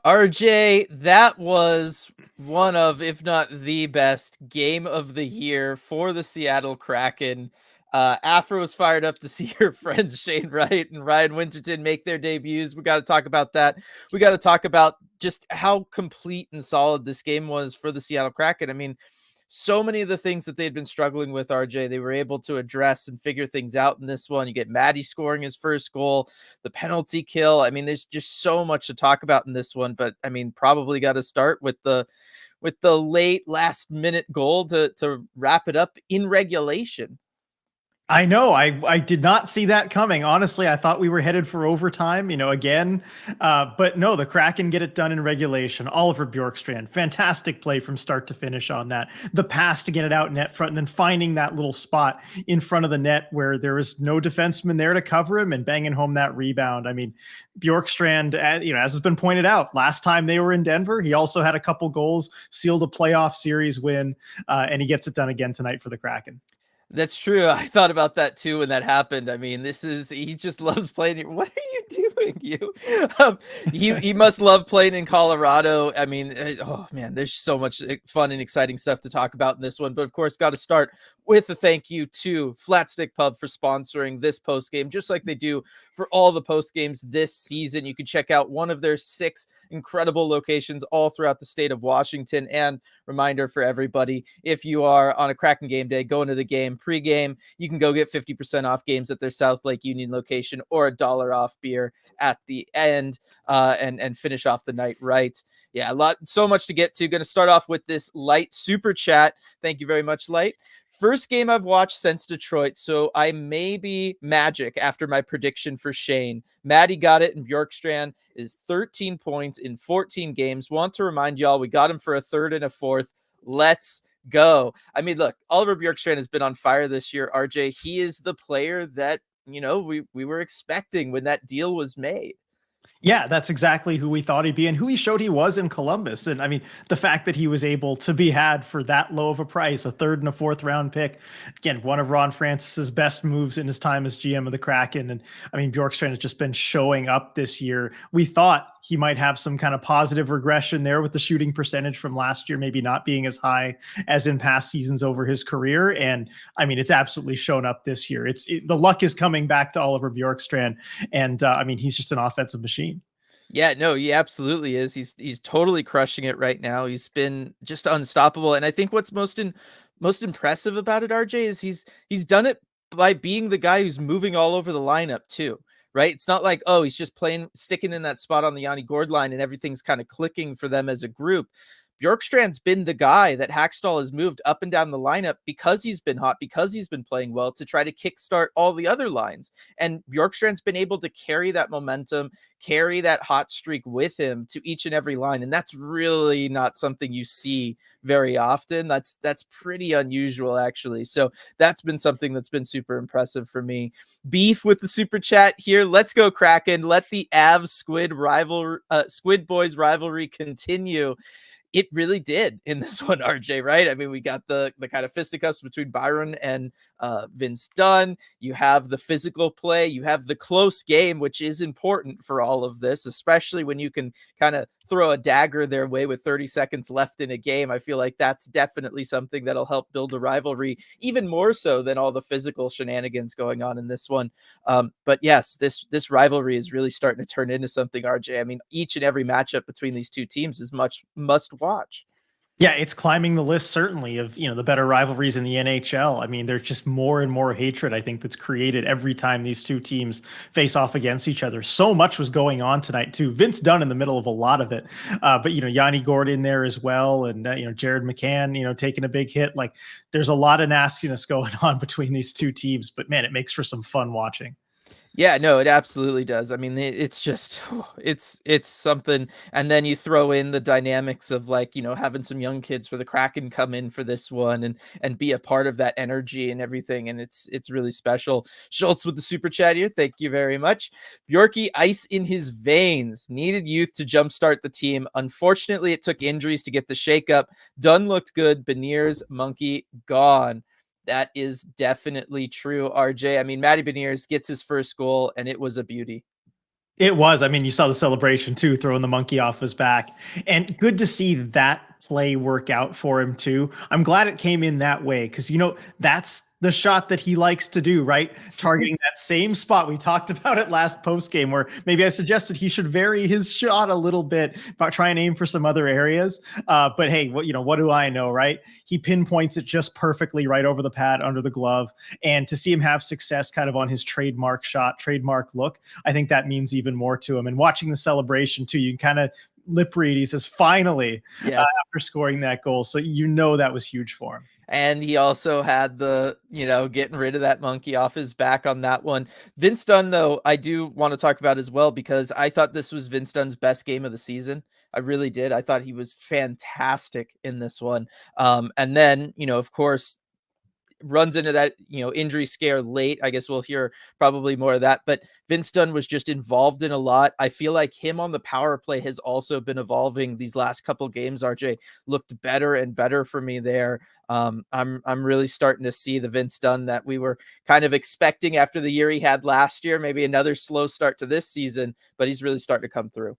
RJ, that was one of, if not the best game of the year for the Seattle Kraken. Afro was fired up to see your friends Shane Wright and Ryan Winterton make their debuts. We got to talk about that. We got to talk about just how complete and solid this game was for the Seattle Kraken. I mean, so many of the things that they'd been struggling with, RJ, they were able to address and figure things out in this one. You get Maddie scoring his first goal, the penalty kill. I mean, there's just so much to talk about in this one, but I mean, probably got to start with the late last minute goal to wrap it up in regulation. I know. I did not see that coming. Honestly, I thought we were headed for overtime, again. But no, the Kraken get it done in regulation. Oliver Bjorkstrand, fantastic play from start to finish on that. The pass to get it out net front and then finding that little spot in front of the net where there was no defenseman there to cover him and banging home that rebound. I mean, Bjorkstrand, as has been pointed out, last time they were in Denver, he also had a couple goals, sealed a playoff series win, and he gets it done again tonight for the Kraken. That's true. I thought about that too when that happened. I mean, he just loves playing. What are you doing? He must love playing in Colorado. I mean, oh man, there's so much fun and exciting stuff to talk about in this one. But of course, got to start with a thank you to Flatstick Pub for sponsoring this post game, just like they do for all the post games this season. You can check out one of their 6 incredible locations all throughout the state of Washington. And reminder for everybody, if you are on a Kraken game day, going to the game pregame, you can go get 50% off games at their South Lake Union location or $1 off beer at the end, and finish off the night right. Yeah, so much to get to. Going to start off with this Light super chat. Thank you very much, Light. First game I've watched since Detroit, so I may be magic after my prediction for Shane. Maddie got it, and Bjorkstrand is 13 points in 14 games. Want to remind y'all, we got him for a third and a fourth. Let's go. I mean, look, Oliver Bjorkstrand has been on fire this year, RJ. He is the player that, we were expecting when that deal was made. Yeah, that's exactly who we thought he'd be and who he showed he was in Columbus. And I mean, the fact that he was able to be had for that low of a price, a third and a fourth round pick, again, one of Ron Francis's best moves in his time as GM of the Kraken. And I mean, Bjorkstrand has just been showing up this year. We thought he might have some kind of positive regression there with the shooting percentage from last year, maybe not being as high as in past seasons over his career. And I mean, it's absolutely shown up this year. The luck is coming back to Oliver Bjorkstrand. And I mean, he's just an offensive machine. Yeah, no, he absolutely is. He's totally crushing it right now. He's been just unstoppable. And I think what's most impressive about it, RJ, is he's done it by being the guy who's moving all over the lineup too. Right? It's not like, oh, he's just sticking in that spot on the Yanni Gord line and everything's kind of clicking for them as a group. Bjorkstrand's been the guy that Hackstall has moved up and down the lineup because he's been hot, because he's been playing well, to try to kickstart all the other lines. And Bjorkstrand's been able to carry that momentum, carry that hot streak with him to each and every line. And that's really not something you see very often. That's pretty unusual, actually. So that's been something that's been super impressive for me. Beef with the super chat here. Let's go Kraken. Let the Avs Squid Boys rivalry continue. It really did in this one, RJ, right? I mean, we got the kind of fisticuffs between Byron and Vince Dunn. You have the physical play. You have the close game, which is important for all of this, especially when you can kind of throw a dagger their way with 30 seconds left in a game. I feel like that's definitely something that'll help build a rivalry even more so than all the physical shenanigans going on in this one. But yes, this rivalry is really starting to turn into something, RJ. I mean, each and every matchup between these two teams is much must watch. Yeah, it's climbing the list certainly of, the better rivalries in the NHL. I mean, there's just more and more hatred, I think, that's created every time these two teams face off against each other. So much was going on tonight too. Vince Dunn in the middle of a lot of it. But Yanni Gord in there as well, and Jared McCann, taking a big hit. Like, there's a lot of nastiness going on between these two teams, but man, it makes for some fun watching. Yeah, no, it absolutely does. I mean, it's just it's something. And then you throw in the dynamics of, like, having some young kids for the Kraken come in for this one and be a part of that energy and everything. And it's really special. Schultz with the super chat here. Thank you very much. Bjorky, ice in his veins. Needed youth to jumpstart the team. Unfortunately, it took injuries to get the shakeup. Dunn looked good. Beniers, Monkey, gone. That is definitely true, RJ. I mean, Matty Beniers gets his first goal, and it was a beauty. It was. I mean, you saw the celebration too, throwing the monkey off his back. And good to see that play work out for him too. I'm glad it came in that way because, that's the shot that he likes to do, right? Targeting that same spot. We talked about it last post game where maybe I suggested he should vary his shot a little bit, but try and aim for some other areas. But hey, what do I know, right? He pinpoints it just perfectly right over the pad under the glove. And to see him have success kind of on his trademark shot, trademark look, I think that means even more to him. And watching the celebration too, you can kind of lip read. He says, finally, Yes. after scoring that goal. So that was huge for him. And he also had the, getting rid of that monkey off his back on that one. Vince Dunn, though, I do want to talk about as well, because I thought this was Vince Dunn's best game of the season. I really did. I thought he was fantastic in this one. And then, of course, runs into that, injury scare late. I guess we'll hear probably more of that, but Vince Dunn was just involved in a lot. I feel like him on the power play has also been evolving these last couple games. RJ looked better and better for me there. I'm really starting to see the Vince Dunn that we were kind of expecting after the year he had last year, maybe another slow start to this season, but he's really starting to come through.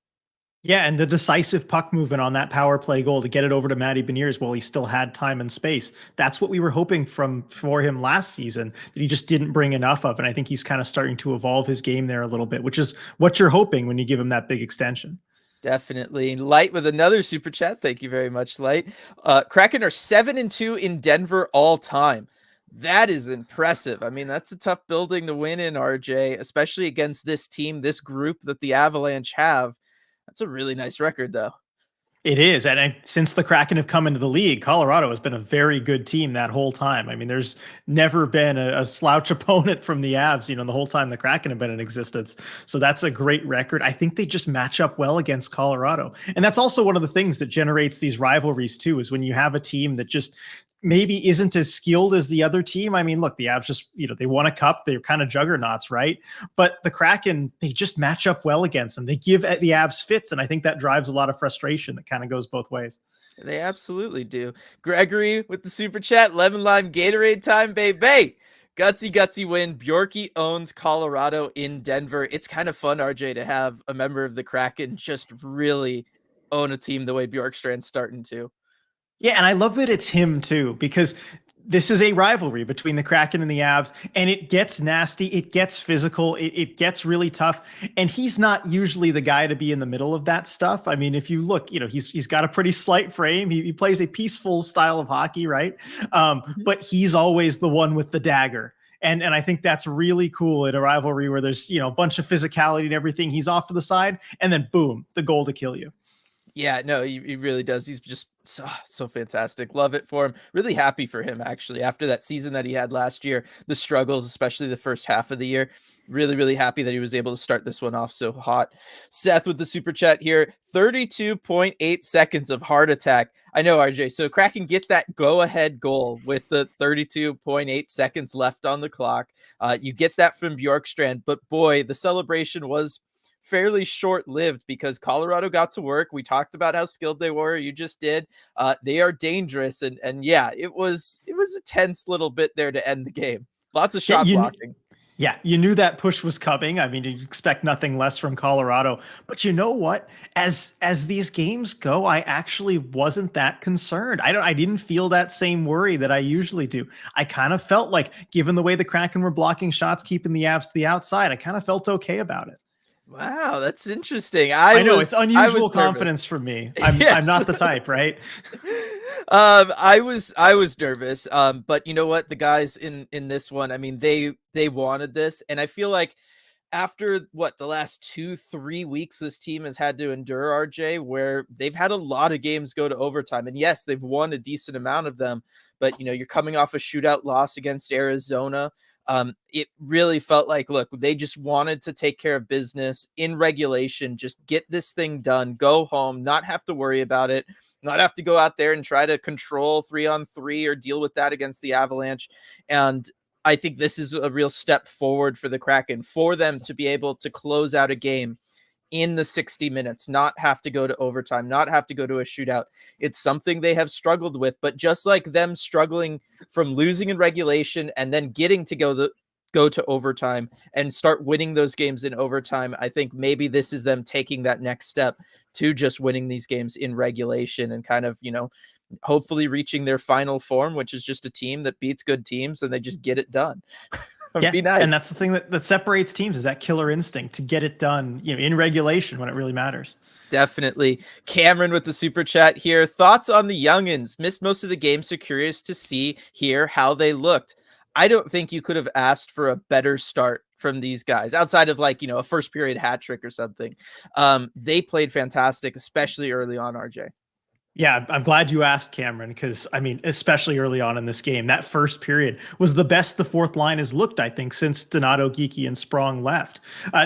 Yeah, and the decisive puck movement on that power play goal to get it over to Matty Beniers while he still had time and space. That's what we were hoping for him last season, that he just didn't bring enough of. And I think he's kind of starting to evolve his game there a little bit, which is what you're hoping when you give him that big extension. Definitely. Light with another super chat. Thank you very much, Light. Kraken are 7-2 in Denver all time. That is impressive. I mean, that's a tough building to win in, RJ, especially against this team, this group that the Avalanche have. That's a really nice record, though. It is. And since the Kraken have come into the league, Colorado has been a very good team that whole time. I mean, there's never been a slouch opponent from the Avs, the whole time the Kraken have been in existence. So that's a great record. I think they just match up well against Colorado. And that's also one of the things that generates these rivalries too, is when you have a team that just maybe isn't as skilled as the other team. I mean, look, the Avs just, they won a cup. They're kind of juggernauts, right? But the Kraken, they just match up well against them. They give the Avs fits, and I think that drives a lot of frustration that kind of goes both ways. They absolutely do. Gregory with the super chat. Lemon lime Gatorade time, baby. Gutsy win. Bjorky owns Colorado in Denver. It's kind of fun, RJ, to have a member of the Kraken just really own a team the way Bjorkstrand's starting to. Yeah, and I love that it's him too, because this is a rivalry between the Kraken and the Avs, and it gets nasty, it gets physical, it gets really tough, and he's not usually the guy to be in the middle of that stuff. I mean, if you look, he's got a pretty slight frame. He plays a peaceful style of hockey, right? But he's always the one with the dagger. And I think that's really cool in a rivalry where there's, a bunch of physicality and everything. He's off to the side, and then boom, the goal to kill you. Yeah, no, he really does. He's just so fantastic. Love it for him. Really happy for him, actually, after that season that he had last year, the struggles, especially the first half of the year. Really, really happy that he was able to start this one off so hot. Seth with the super chat here. 32.8 seconds of heart attack. I know, RJ. So Kraken get that go-ahead goal with the 32.8 seconds left on the clock. You get that from Bjorkstrand, but boy, the celebration was fairly short-lived because Colorado got to work. We talked about how skilled they were. You just did. They are dangerous, and yeah, it was a tense little bit there to end the game. Lots of shot blocking. Yeah, you knew that push was coming. I mean, you expect nothing less from Colorado. But you know what? As these games go, I actually wasn't that concerned. I didn't feel that same worry that I usually do. I kind of felt like, given the way the Kraken were blocking shots, keeping the Avs to the outside, I kind of felt okay about it. Wow, that's interesting. I know it's unusual confidence from me. I'm not the type, right? I was nervous. But you know what? The guys in this one, I mean, they wanted this, and I feel like after the last 2-3 weeks this team has had to endure, RJ, where they've had a lot of games go to overtime, and yes, they've won a decent amount of them, but you're coming off a shootout loss against Arizona. It really felt like, look, they just wanted to take care of business in regulation, just get this thing done, go home, not have to worry about it, not have to go out there and try to control 3-on-3 or deal with that against the Avalanche. And I think this is a real step forward for the Kraken, for them to be able to close out a game in the 60 minutes, not have to go to overtime, not have to go to a shootout. It's something they have struggled with, but just like them struggling from losing in regulation and then getting to go to overtime and start winning those games in overtime, I think maybe this is them taking that next step to just winning these games in regulation and kind of, hopefully reaching their final form, which is just a team that beats good teams and they just get it done. It'd Yeah, be and that's nice. the thing that separates teams is that killer instinct to get it done, in regulation when it really matters. Definitely. Cameron with the super chat here. Thoughts on the youngins? Missed most of the game, so curious to hear how they looked. I don't think you could have asked for a better start from these guys outside of like, a first period hat trick or something. They played fantastic, especially early on, RJ. Yeah, I'm glad you asked, Cameron, because I mean, especially early on in this game, that first period was the best the fourth line has looked, I think, since Donato, Geeky, and Sprong left.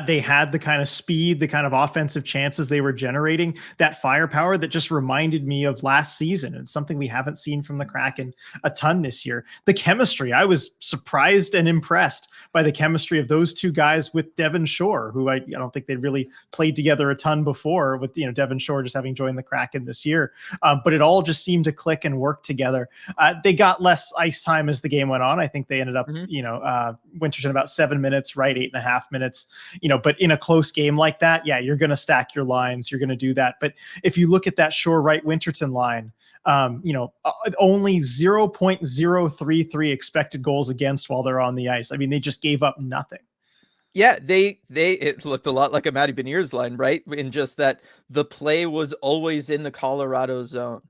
They had the kind of speed, the kind of offensive chances they were generating, that firepower that just reminded me of last season. And something we haven't seen from the Kraken a ton this year. The chemistry, I was surprised and impressed by the chemistry of those two guys with Devon Shore, who I don't think they'd really played together a ton before, with Devon Shore just having joined the Kraken this year. But it all just seemed to click and work together. They got less ice time as the game went on. I think they ended up, Winterton about 7 minutes, right? 8.5 minutes, but in a close game like that, yeah, you're going to stack your lines. You're going to do that. But if you look at that Shore Wright Winterton line, only 0.033 expected goals against while they're on the ice. I mean, they just gave up nothing. Yeah, it looked a lot like a Matty Beniers line, right? In just that the play was always in the Colorado zone,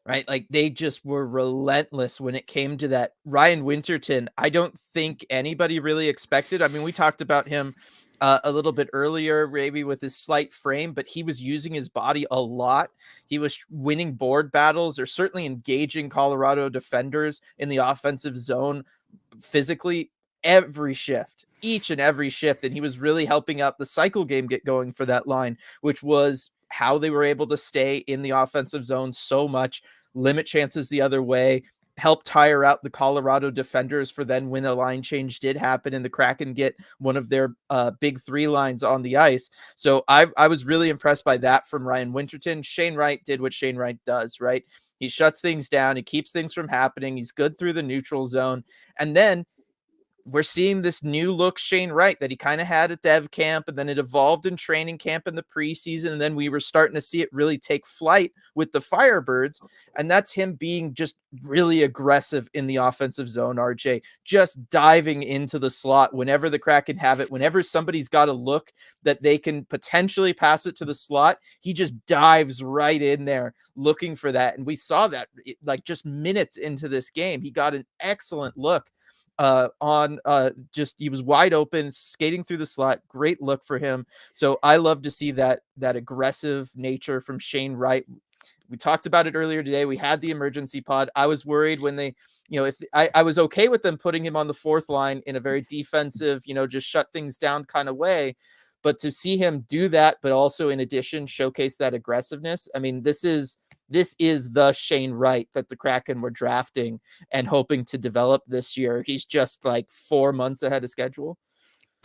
right? Like they just were relentless when it came to that. Ryan Winterton, I don't think anybody really expected. I mean, we talked about him a little bit earlier, maybe with his slight frame, but he was using his body a lot. He was winning board battles or certainly engaging Colorado defenders in the offensive zone physically every shift, each and every shift. And he was really helping out the cycle game get going for that line, which was how they were able to stay in the offensive zone so much, limit chances the other way, help tire out the Colorado defenders for then when a line change did happen and the Kraken get one of their big three lines on the ice. So I was really impressed by that from Ryan Winterton. Shane Wright did what Shane Wright does, right? He shuts things down. He keeps things from happening. He's good through the neutral zone. And then we're seeing this new look Shane Wright that he kind of had at dev camp, and then it evolved in training camp in the preseason. And then we were starting to see it really take flight with the Firebirds. And that's him being just really aggressive in the offensive zone, RJ, just diving into the slot whenever the Kraken have it, whenever somebody's got a look that they can potentially pass it to the slot, he just dives right in there looking for that. And we saw that like just minutes into this game, he got an excellent look he was wide open, skating through the slot. Great look for him. So I love to see that aggressive nature from Shane Wright. We talked about it earlier today. We had the emergency pod. I was worried when they, if I was okay with them putting him on the fourth line in a very defensive, just shut things down kind of way. But to see him do that, but also in addition, showcase that aggressiveness. I mean, this is the Shane Wright that the Kraken were drafting and hoping to develop this year. He's just like 4 months ahead of schedule.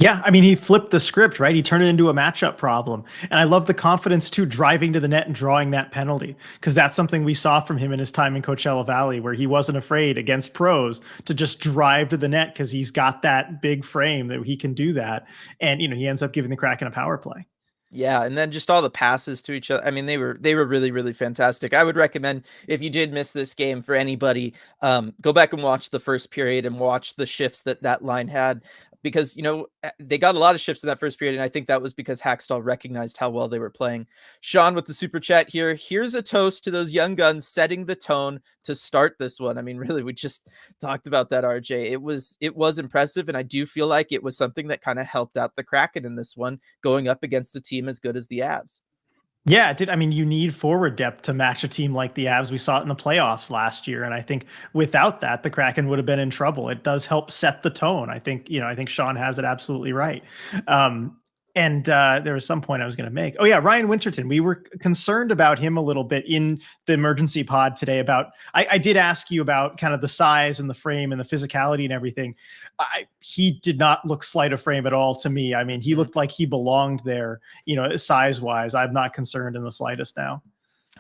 Yeah, I mean, he flipped the script, right? He turned it into a matchup problem. And I love the confidence, too, driving to the net and drawing that penalty, because that's something we saw from him in his time in Coachella Valley, where he wasn't afraid against pros to just drive to the net because he's got that big frame that he can do that. And, he ends up giving the Kraken a power play. Yeah, and then just all the passes to each other. I mean, they were really, really fantastic. I would recommend, if you did miss this game, for anybody, go back and watch the first period and watch the shifts that line had, because they got a lot of shifts in that first period, and I think that was because Hackstall recognized how well they were playing. Sean with the super chat here. Here's a toast to those young guns setting the tone to start this one. I mean, really, we just talked about that, RJ. It was impressive, and I do feel like it was something that kind of helped out the Kraken in this one, going up against a team as good as the Avs. Yeah, it did. I mean, you need forward depth to match a team like the Avs. We saw it in the playoffs last year. And I think without that, the Kraken would have been in trouble. It does help set the tone. I think Sean has it absolutely right. And there was some point I was going to make. Oh, yeah, Ryan Winterton. We were concerned about him a little bit in the emergency pod today about, I did ask you about kind of the size and the frame and the physicality and everything. He did not look slight of frame at all to me. I mean, he looked like he belonged there, size-wise. I'm not concerned in the slightest now.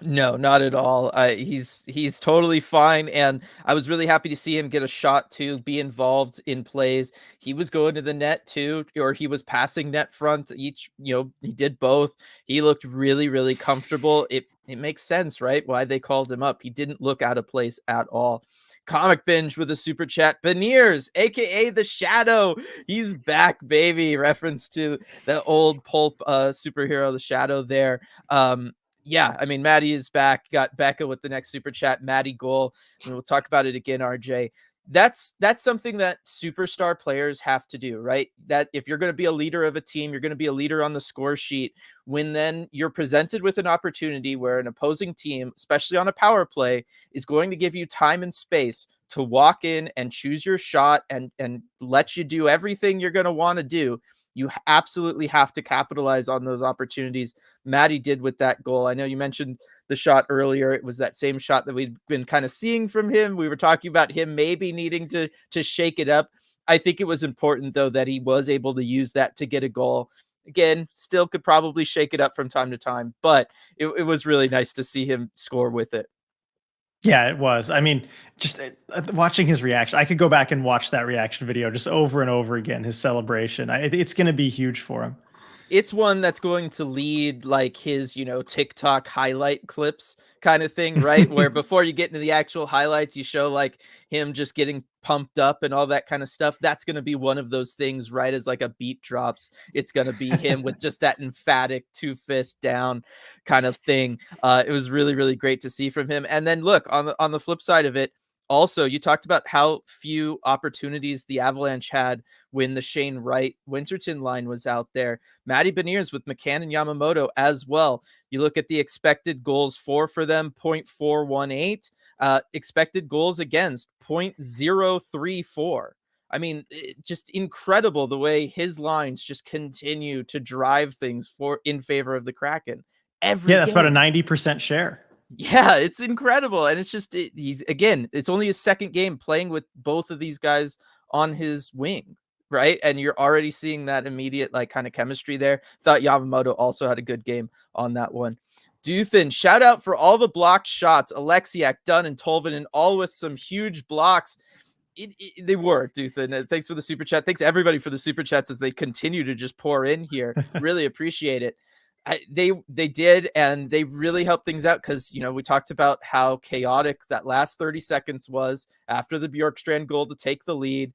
No, not at all. He's totally fine, and I was really happy to see him get a shot to be involved in plays. He was going to the net too, or he was passing net front. Each, he did both. He looked really, really comfortable. It makes sense, right? Why they called him up. He didn't look out of place at all. Comic Binge with a super chat. Beniers, aka the Shadow, he's back, baby. Reference to the old pulp superhero, the Shadow. There. Yeah, I mean, Maddie is back. Got Becca with the next super chat. Maddie goal. And we'll talk about it again, RJ. That's something that superstar players have to do, right? That if you're going to be a leader of a team, you're going to be a leader on the score sheet. When then you're presented with an opportunity where an opposing team, especially on a power play, is going to give you time and space to walk in and choose your shot and let you do everything you're going to want to do, you absolutely have to capitalize on those opportunities. Maddie did with that goal. I know you mentioned the shot earlier. It was that same shot that we'd been kind of seeing from him. We were talking about him maybe needing to shake it up. I think it was important though that he was able to use that to get a goal. Again, still could probably shake it up from time to time, but it was really nice to see him score with it. Yeah, it was. I mean, just watching his reaction, I could go back and watch that reaction video just over and over again. His celebration, it's going to be huge for him. It's one that's going to lead like his, TikTok highlight clips kind of thing, right? Where before you get into the actual highlights, you show like him just getting pumped up and all that kind of stuff. That's going to be one of those things, right? As like a beat drops, it's going to be him with just that emphatic two fist down kind of thing. It was really, really great to see from him. And then look on the flip side of it, also, you talked about how few opportunities the Avalanche had when the Shane Wright Winterton line was out there. Matty Beniers with McCann and Yamamoto as well. You look at the expected goals for them, 0.418. Expected goals against, 0.034. I mean, just incredible the way his lines just continue to drive things in favor of the Kraken every Yeah, that's about a game. 90% share. Yeah, it's incredible. And it's just, it's only his second game playing with both of these guys on his wing, right? And you're already seeing that immediate, like, kind of chemistry there. Thought Yamamoto also had a good game on that one. Duthin, shout out for all the blocked shots. Alexiak, Dunn, and Tolvanen, all with some huge blocks. They were, Duthin. Thanks for the super chat. Thanks everybody for the super chats as they continue to just pour in here. Really appreciate it. They did, and they really helped things out because we talked about how chaotic that last 30 seconds was after the Bjorkstrand goal to take the lead.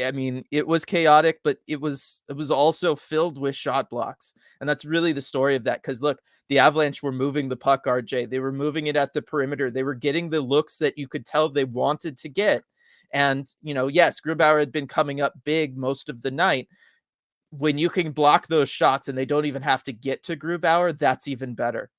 I mean, it was chaotic, but it was also filled with shot blocks, and that's really the story of that. Because look, the Avalanche were moving the puck, RJ. They were moving it at the perimeter. They were getting the looks that you could tell they wanted to get, and yes, Grubauer had been coming up big most of the night. When you can block those shots and they don't even have to get to Grubauer, that's even better.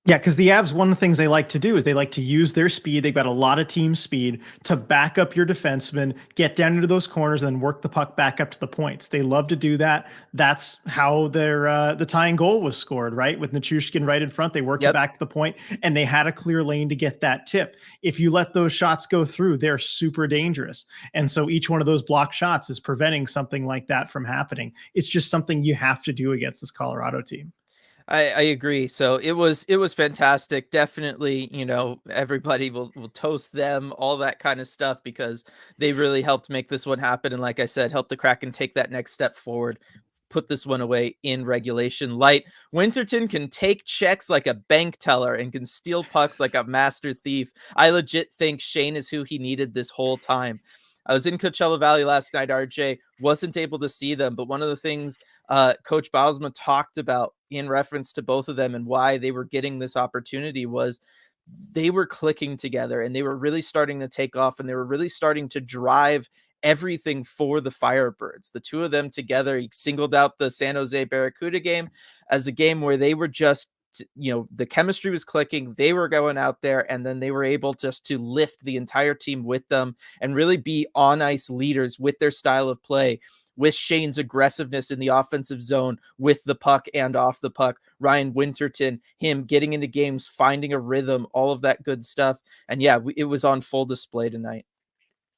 Yeah, because the Avs, one of the things they like to do is they like to use their speed. They've got a lot of team speed to back up your defenseman, get down into those corners, and work the puck back up to the points. They love to do that. That's how their the tying goal was scored, right? With Nichushkin right in front, they worked it back to the point, and they had a clear lane to get that tip. If you let those shots go through, they're super dangerous. And so each one of those block shots is preventing something like that from happening. It's just something you have to do against this Colorado team. I agree. So it was fantastic. Definitely, everybody will toast them, all that kind of stuff, because they really helped make this one happen. And like I said, help the Kraken take that next step forward, put this one away in regulation light. Winterton can take checks like a bank teller and can steal pucks like a master thief. I legit think Shane is who he needed this whole time. I was in Coachella Valley last night, RJ, wasn't able to see them, but one of the things Coach Bausma talked about in reference to both of them and why they were getting this opportunity was they were clicking together and they were really starting to take off and they were really starting to drive everything for the Firebirds. The two of them together, he singled out the San Jose Barracuda game as a game where they were just, the chemistry was clicking. They were going out there and then they were able just to lift the entire team with them and really be on ice leaders with their style of play, with Shane's aggressiveness in the offensive zone, with the puck and off the puck, Ryan Winterton, him getting into games, finding a rhythm, all of that good stuff. And yeah, it was on full display tonight.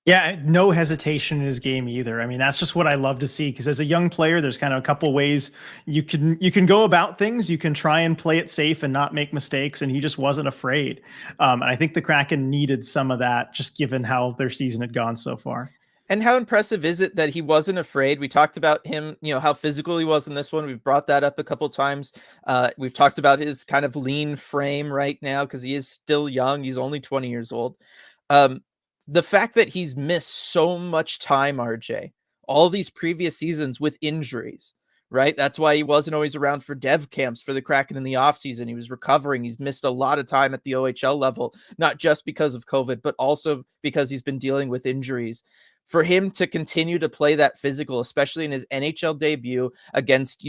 Yeah, no hesitation in his game either. I mean, that's just what I love to see because as a young player, there's kind of a couple ways you can go about things. You can try and play it safe and not make mistakes, and he just wasn't afraid. And I think the Kraken needed some of that, just given how their season had gone so far. And how impressive is it that he wasn't afraid? We talked about him, how physical he was in this one. We've brought that up a couple times. We've talked about his kind of lean frame right now because he is still young. He's only 20 years old. Um, the fact that he's missed so much time, RJ, all these previous seasons with injuries, right? That's why he wasn't always around for dev camps for the Kraken in the offseason. He was recovering. He's missed a lot of time at the OHL level, not just because of COVID, but also because he's been dealing with injuries. For him to continue to play that physical, especially in his NHL debut against,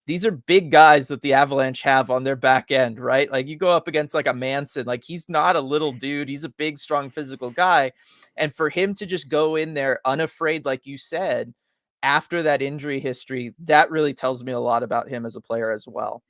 these are big guys that the Avalanche have on their back end, right? Like you go up against like a Manson, like he's not a little dude. He's a big, strong, physical guy. And for him to just go in there unafraid, like you said, after that injury history, that really tells me a lot about him as a player as well.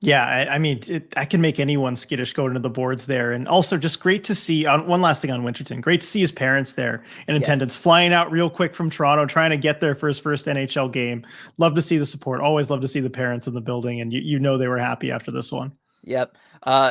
Yeah, I mean, I can make anyone skittish going to the boards there. And also just great to see one last thing on Winterton. Great to see his parents there in Yes. attendance, flying out real quick from Toronto, trying to get there for his first NHL game. Love to see the support. Always love to see the parents in the building. And you know they were happy after this one. Yep.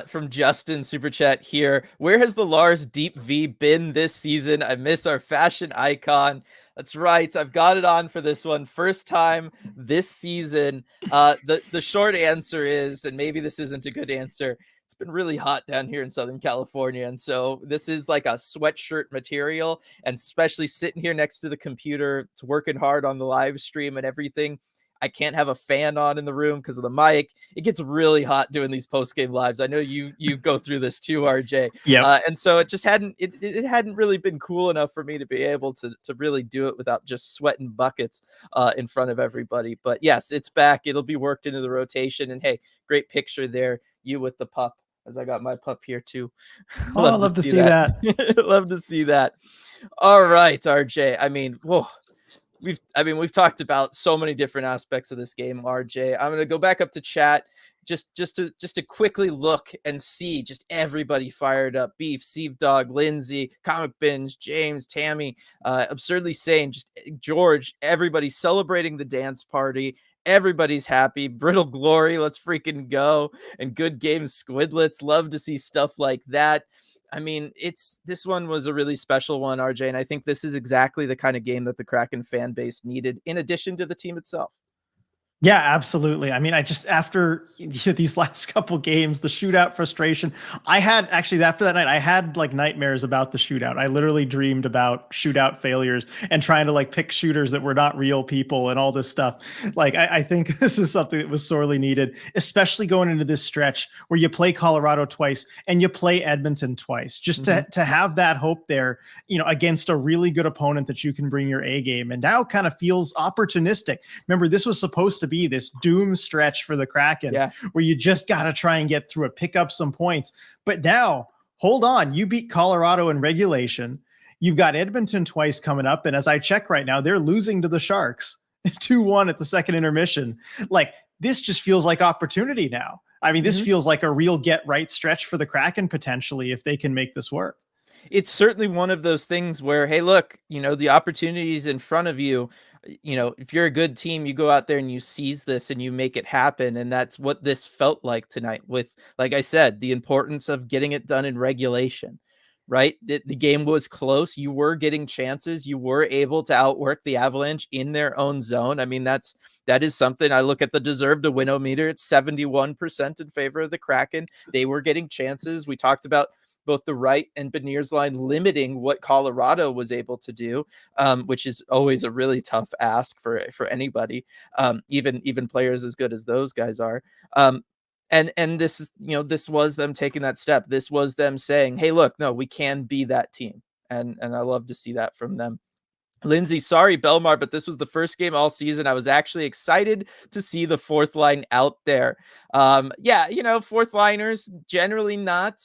From Justin Super Chat here. Where has the Lars Deep V been this season? I miss our fashion icon. That's right. I've got it on for this one. First time this season. The short answer is, and maybe this isn't a good answer, it's been really hot down here in Southern California. And so this is like a sweatshirt material. And especially sitting here next to the computer, it's working hard on the live stream and everything. I can't have a fan on in the room because of the mic. It gets really hot doing these post game lives. I know you go through this too, RJ. Yep. And so it just it hadn't really been cool enough for me to be able to really do it without just sweating buckets in front of everybody. But yes, it's back. It'll be worked into the rotation. And hey, great picture there. You with the pup, as I got my pup here too. Oh, I Love to love to see see that. that. Love to see that. All right, RJ. I mean, whoa. We've talked about so many different aspects of this game, RJ. I'm gonna go back up to chat just to quickly look and see just everybody fired up. Beef, Steve Dog, Lindsay, Comic Binge, James, Tammy, absurdly sane, just George, everybody celebrating the dance party. Everybody's happy. Brittle Glory, let's freaking go. And Good Games Squidlets. Love to see stuff like that. I mean, this one was a really special one, RJ, and I think this is exactly the kind of game that the Kraken fan base needed in addition to the team itself. Yeah, absolutely. I mean, I just after these last couple games, the shootout frustration, I had actually after that night, I had like nightmares about the shootout. I literally dreamed about shootout failures and trying to like pick shooters that were not real people and all this stuff. Like, I think this is something that was sorely needed, especially going into this stretch where you play Colorado twice and you play Edmonton twice, just to have that hope there, against a really good opponent that you can bring your A game. And now kind of feels opportunistic. Remember, this was supposed to be this doom stretch for the Kraken, Yeah. where you just got to try and get through it, pick up some points. But now, hold on, you beat Colorado in regulation. You've got Edmonton twice coming up. And as I check right now, they're losing to the Sharks 2-1 at the second intermission. Like, this just feels like opportunity now. I mean, this feels like a real get right stretch for the Kraken potentially if they can make this work. It's certainly one of those things where, hey, look, the opportunities in front of you. If you're a good team, you go out there and you seize this and you make it happen. And that's what this felt like tonight with, like I said, the importance of getting it done in regulation, right? The game was close. You were getting chances. You were able to outwork the Avalanche in their own zone. I mean, that is something. I look at the deserve to win meter. It's 71% in favor of the Kraken. They were getting chances. We talked about both the right and Beniers line limiting what Colorado was able to do, which is always a really tough ask for anybody, even players as good as those guys are. And this is, this was them taking that step. This was them saying, hey, look, no, we can be that team. And I love to see that from them. Lindsay, sorry, Belmar, but this was the first game all season. I was actually excited to see the fourth line out there. Yeah, fourth liners generally not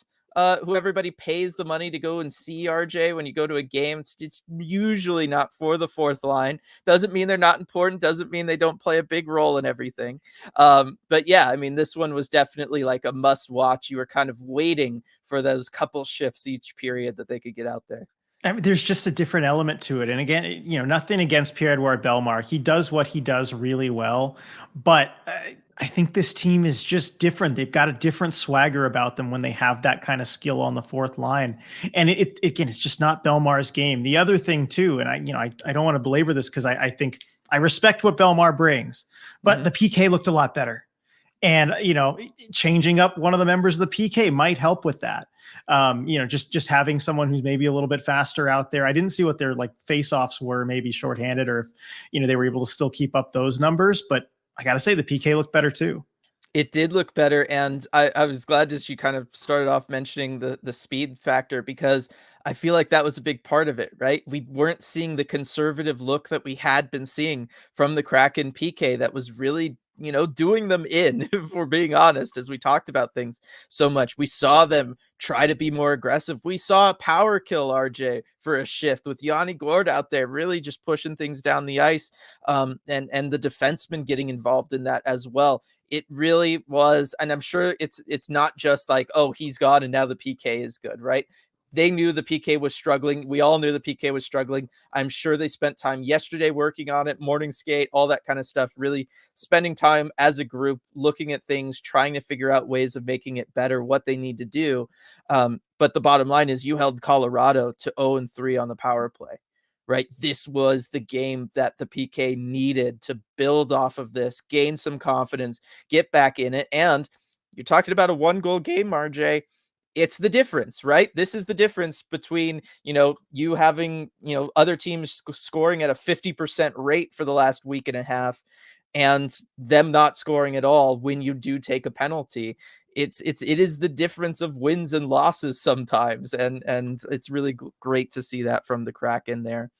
who everybody pays the money to go and see, RJ. When you go to a game, it's usually not for the fourth line. Doesn't mean they're not important. Doesn't mean they don't play a big role in everything. But yeah, I mean, this one was definitely like a must watch. You were kind of waiting for those couple shifts each period that they could get out there. I mean, there's just a different element to it. And again, nothing against Pierre-Edouard Bellemare. He does what he does really well. But I think this team is just different. They've got a different swagger about them when they have that kind of skill on the fourth line. And again, it's just not Bellemare's game. The other thing too, and I don't want to belabor this because I think I respect what Bellemare brings, but the PK looked a lot better. And, changing up one of the members of the PK might help with that. Just having someone who's maybe a little bit faster out there. I didn't see what their like face-offs were, maybe shorthanded, or if, they were able to still keep up those numbers. But I got to say the PK looked better too. It did look better, and I was glad that you kind of started off mentioning the speed factor, because I feel like that was a big part of it, right? We weren't seeing the conservative look that we had been seeing from the Kraken PK that was really, doing them in, if we're being honest, as we talked about things so much. We saw them try to be more aggressive. We saw a power kill, RJ, for a shift with Yanni Gourde out there really just pushing things down the ice, and the defenseman getting involved in that as well. It really was, and I'm sure it's not just like, oh, he's gone and now the PK is good, right? They knew the PK was struggling. We all knew the PK was struggling. I'm sure they spent time yesterday working on it, morning skate, all that kind of stuff, really spending time as a group, looking at things, trying to figure out ways of making it better, what they need to do. But the bottom line is you held Colorado to 0-3 on the power play, right? This was the game that the PK needed to build off of this, gain some confidence, get back in it. And you're talking about a 1-goal game, RJ. It's the difference, right? This is the difference between, you having, other teams scoring at a 50% rate for the last week and a half and them not scoring at all when you do take a penalty. It is the difference of wins and losses sometimes. And it's really great to see that from the Kraken there.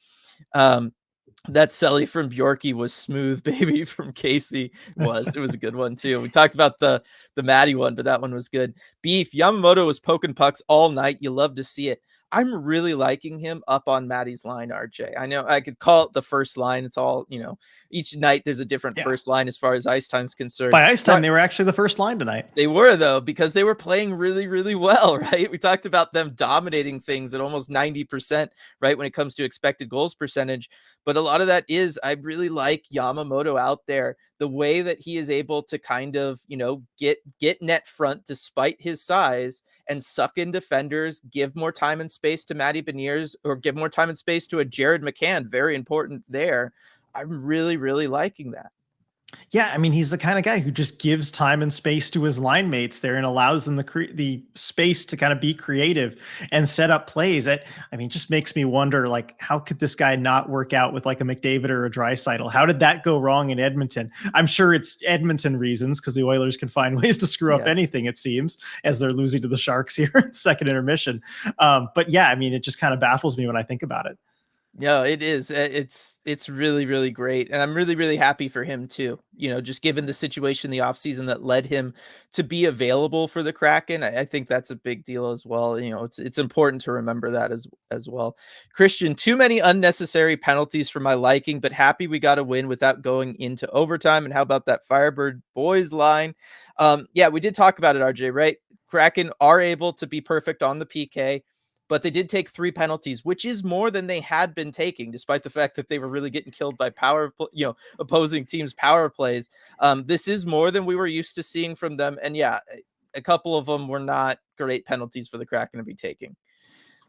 That Selly from Bjorky was smooth, baby, from Casey. It was a good one too. We talked about the Maddie one, but that one was good. Beef Yamamoto was poking pucks all night. You love to see it. I'm really liking him up on Maddie's line, RJ. I know I could call it the first line. It's all, each night there's a different first line as far as ice time's concerned. By ice time, they were actually the first line tonight. They were, though, because they were playing really, really well, right? We talked about them dominating things at almost 90%, right, when it comes to expected goals percentage. But a lot of that is, I really like Yamamoto out there, the way that he is able to kind of, get net front despite his size and suck in defenders, give more time and space to Matty Beniers, or give more time and space to a Jared McCann. Very important there. I'm really, really liking that. Yeah, I mean, he's the kind of guy who just gives time and space to his line mates there and allows them the space to kind of be creative and set up plays. Just makes me wonder, like, how could this guy not work out with like a McDavid or a Draisaitl? How did that go wrong in Edmonton? I'm sure it's Edmonton reasons, because the Oilers can find ways to screw up anything, it seems, as they're losing to the Sharks here in second intermission. But yeah, I mean, it just kind of baffles me when I think about it. No, it is. It's really, really great. And I'm really, really happy for him too. Just given the situation, the offseason that led him to be available for the Kraken. I think that's a big deal as well. It's important to remember that as well. Christian, too many unnecessary penalties for my liking, but happy we got a win without going into overtime. And how about that Firebird boys line? Yeah, we did talk about it, RJ, right? Kraken are able to be perfect on the PK, but they did take 3 penalties, which is more than they had been taking, despite the fact that they were really getting killed by opposing teams' power plays. This is more than we were used to seeing from them. And yeah, a couple of them were not great penalties for the Kraken to be taking.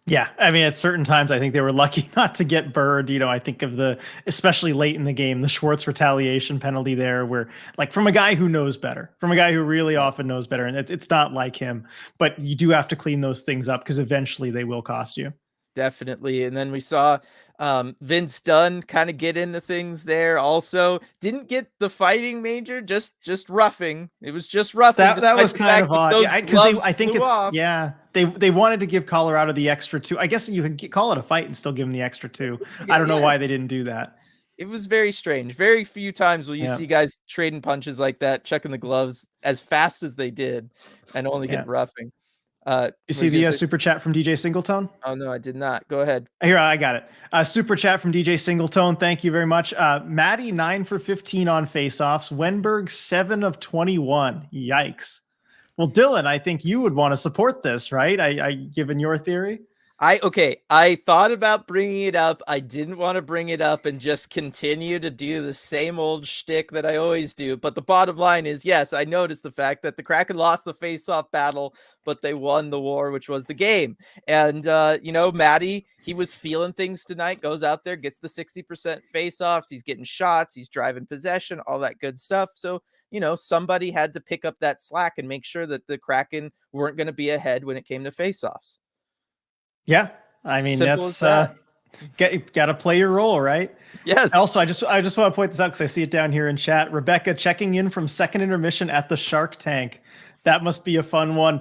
Yeah, I mean, at certain times, I think they were lucky not to get burned. I think of especially late in the game, the Schwartz retaliation penalty there, where, like, from a guy who knows better, from a guy who really often knows better, and it's not like him, but you do have to clean those things up because eventually they will cost you. Definitely. And then we saw Vince Dunn kind of get into things there. Also, didn't get the fighting major, just roughing. It was just roughing. That was kind of odd. Yeah, because I think it's off. Yeah. They wanted to give Colorado the extra 2. I guess you could call it a fight and still give them the extra 2. I don't know why they didn't do that. It was very strange. Very few times will you see guys trading punches like that, checking the gloves as fast as they did, and only get roughing. You see the super chat from DJ Singleton? Oh, no, I did not. Go ahead. Here, I got it. Super chat from DJ Singleton. Thank you very much. Maddie, 9 for 15 on faceoffs. Wenberg, 7 of 21. Yikes. Well, Dylan, I think you would want to support this, right? I given your theory. I thought about bringing it up. I didn't want to bring it up and just continue to do the same old shtick that I always do. But the bottom line is, yes, I noticed the fact that the Kraken lost the face-off battle, but they won the war, which was the game. And Matty, he was feeling things tonight. Goes out there, gets the 60% face-offs. He's getting shots. He's driving possession, all that good stuff. So somebody had to pick up that slack and make sure that the Kraken weren't going to be ahead when it came to face-offs. Yeah, I mean, Simple as that's that. got to play your role, right? Yes. Also, I just want to point this out because I see it down here in chat. Rebecca checking in from second intermission at the Shark Tank. That must be a fun one.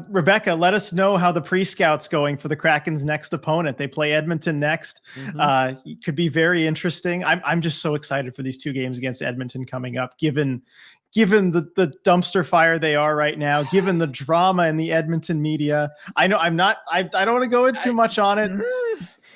Rebecca, let us know how the pre-scout's going for the Kraken's next opponent. They play Edmonton next. It could be very interesting. I'm just so excited for these two games against Edmonton coming up, given the dumpster fire they are right now, given the drama in the Edmonton media. I know I don't want to go in too much on it,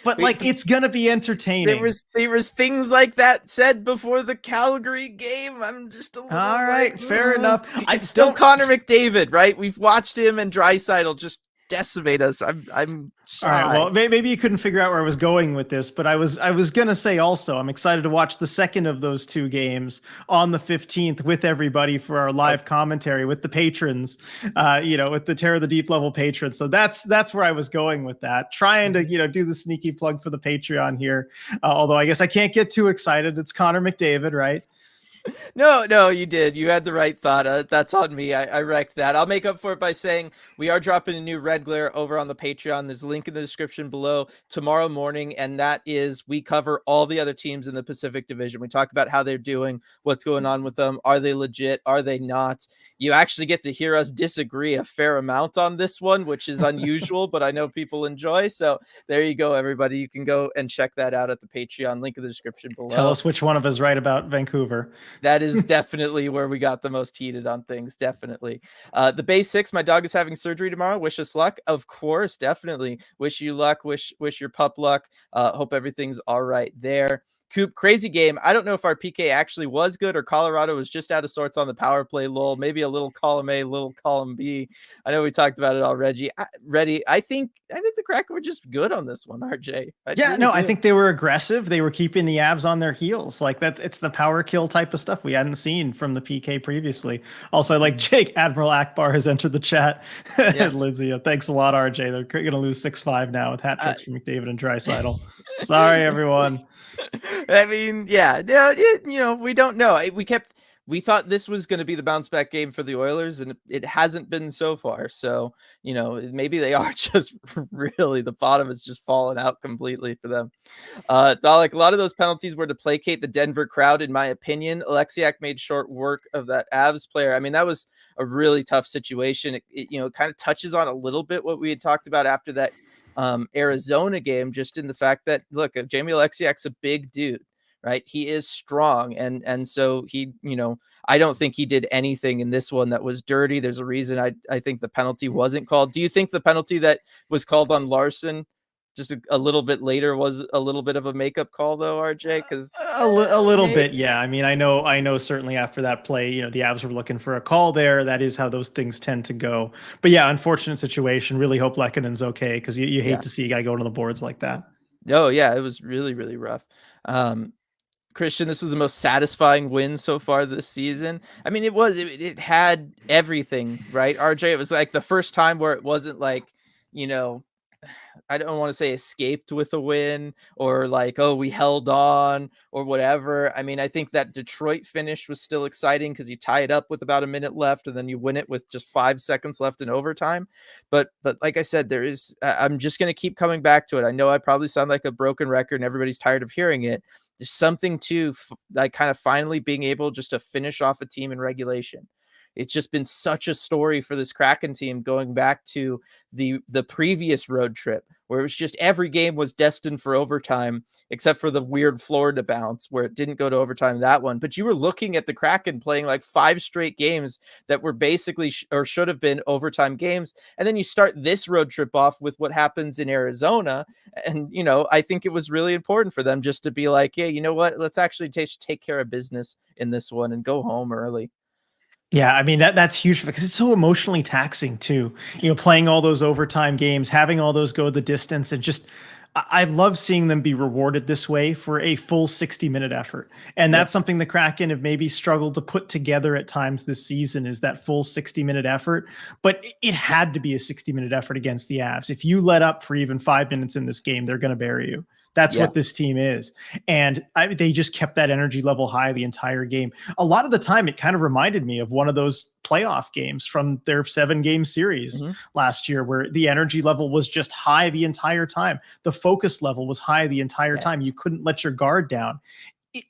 but it's going to be entertaining. There was things like that said before the Calgary game. I'm just a little all right, fair enough. It's still Connor McDavid, right? We've watched him and Draisaitl just decimate us. I'm shy. All right, well, maybe you couldn't figure out where I was going with this, but I was gonna say also I'm excited to watch the second of those two games on the 15th with everybody for our live commentary with the patrons, with the Terror of the Deep level patrons. So that's where I was going with that, trying to do the sneaky plug for the Patreon here. Although I guess I can't get too excited. It's Connor McDavid, right? No, you did. You had the right thought. That's on me. I wrecked that. I'll make up for it by saying we are dropping a new Red Glare over on the Patreon. There's a link in the description below tomorrow morning, and that is we cover all the other teams in the Pacific Division. We talk about how they're doing, what's going on with them. Are they legit? Are they not? You actually get to hear us disagree a fair amount on this one, which is unusual, but I know people enjoy. So there you go, everybody. You can go and check that out at the Patreon. Link in the description below. Tell us which one of us is right about Vancouver. That is definitely where we got the most heated on things. Definitely. The base 6, my dog is having surgery tomorrow. Wish us luck. Of course, definitely. Wish you luck. Wish your pup luck. Hope everything's all right there. Coop, crazy game. I don't know if our PK actually was good or Colorado was just out of sorts on the power play. Lol, maybe a little column A, little column B. I know we talked about it already. I think the Kraken were just good on this one, RJ. I think they were aggressive. They were keeping the Avs on their heels. It's the power kill type of stuff we hadn't seen from the PK previously. Also, I like Jake Admiral Akbar has entered the chat. Yes. Lindsay, thanks a lot, RJ. They're going to lose 6-5 now with hat tricks from McDavid and Draisaitl. Sorry, everyone. I mean, yeah, we don't know. We thought this was going to be the bounce back game for the Oilers, and it hasn't been so far. So, maybe they are just really the bottom is just fallen out completely for them. Dalek, a lot of those penalties were to placate the Denver crowd, in my opinion. Alexiak made short work of that Avs player. I mean, that was a really tough situation. It kind of touches on a little bit what we had talked about after that Arizona game, just in the fact that, look, Jamie Alexiak's a big dude, right? He is strong. And so he, I don't think he did anything in this one that was dirty. There's a reason I think the penalty wasn't called. Do you think the penalty that was called on Larson just a little bit later was a little bit of a makeup call though, RJ? Because a little bit, yeah. I mean, I know certainly after that play, the Avs were looking for a call there. That is how those things tend to go. But yeah, unfortunate situation. Really hope Lekkonen's okay, because you hate to see a guy go to the boards like that. Oh yeah, it was really, really rough. Christian, this was the most satisfying win so far this season. I mean, it had everything, right? RJ, it was like the first time where it wasn't like, I don't want to say escaped with a win or like, oh, we held on or whatever. I mean, I think that Detroit finish was still exciting because you tie it up with about a minute left and then you win it with just 5 seconds left in overtime. But like I said, I'm just going to keep coming back to it. I know I probably sound like a broken record and everybody's tired of hearing it. There's something to like kind of finally being able just to finish off a team in regulation. It's just been such a story for this Kraken team going back to the previous road trip where it was just every game was destined for overtime, except for the weird Florida bounce where it didn't go to overtime, that one. But you were looking at the Kraken playing like 5 straight games that were basically or should have been overtime games. And then you start this road trip off with what happens in Arizona. And, I think it was really important for them just to be like, yeah, you know what? Let's actually take care of business in this one and go home early. Yeah, I mean that's huge because it's so emotionally taxing too. Playing all those overtime games, having all those go the distance, and just I love seeing them be rewarded this way for a full 60-minute effort. And Yep. that's something the Kraken have maybe struggled to put together at times this season is that full 60-minute effort. But it had to be a 60-minute effort against the Avs. If you let up for even 5 minutes in this game, they're going to bury you. That's Yeah. what this team is. And they just kept that energy level high the entire game. A lot of the time, it kind of reminded me of one of those playoff games from their 7-game series Hmm. last year, where the energy level was just high the entire time. The focus level was high the entire time. You Yes. couldn't let your guard down.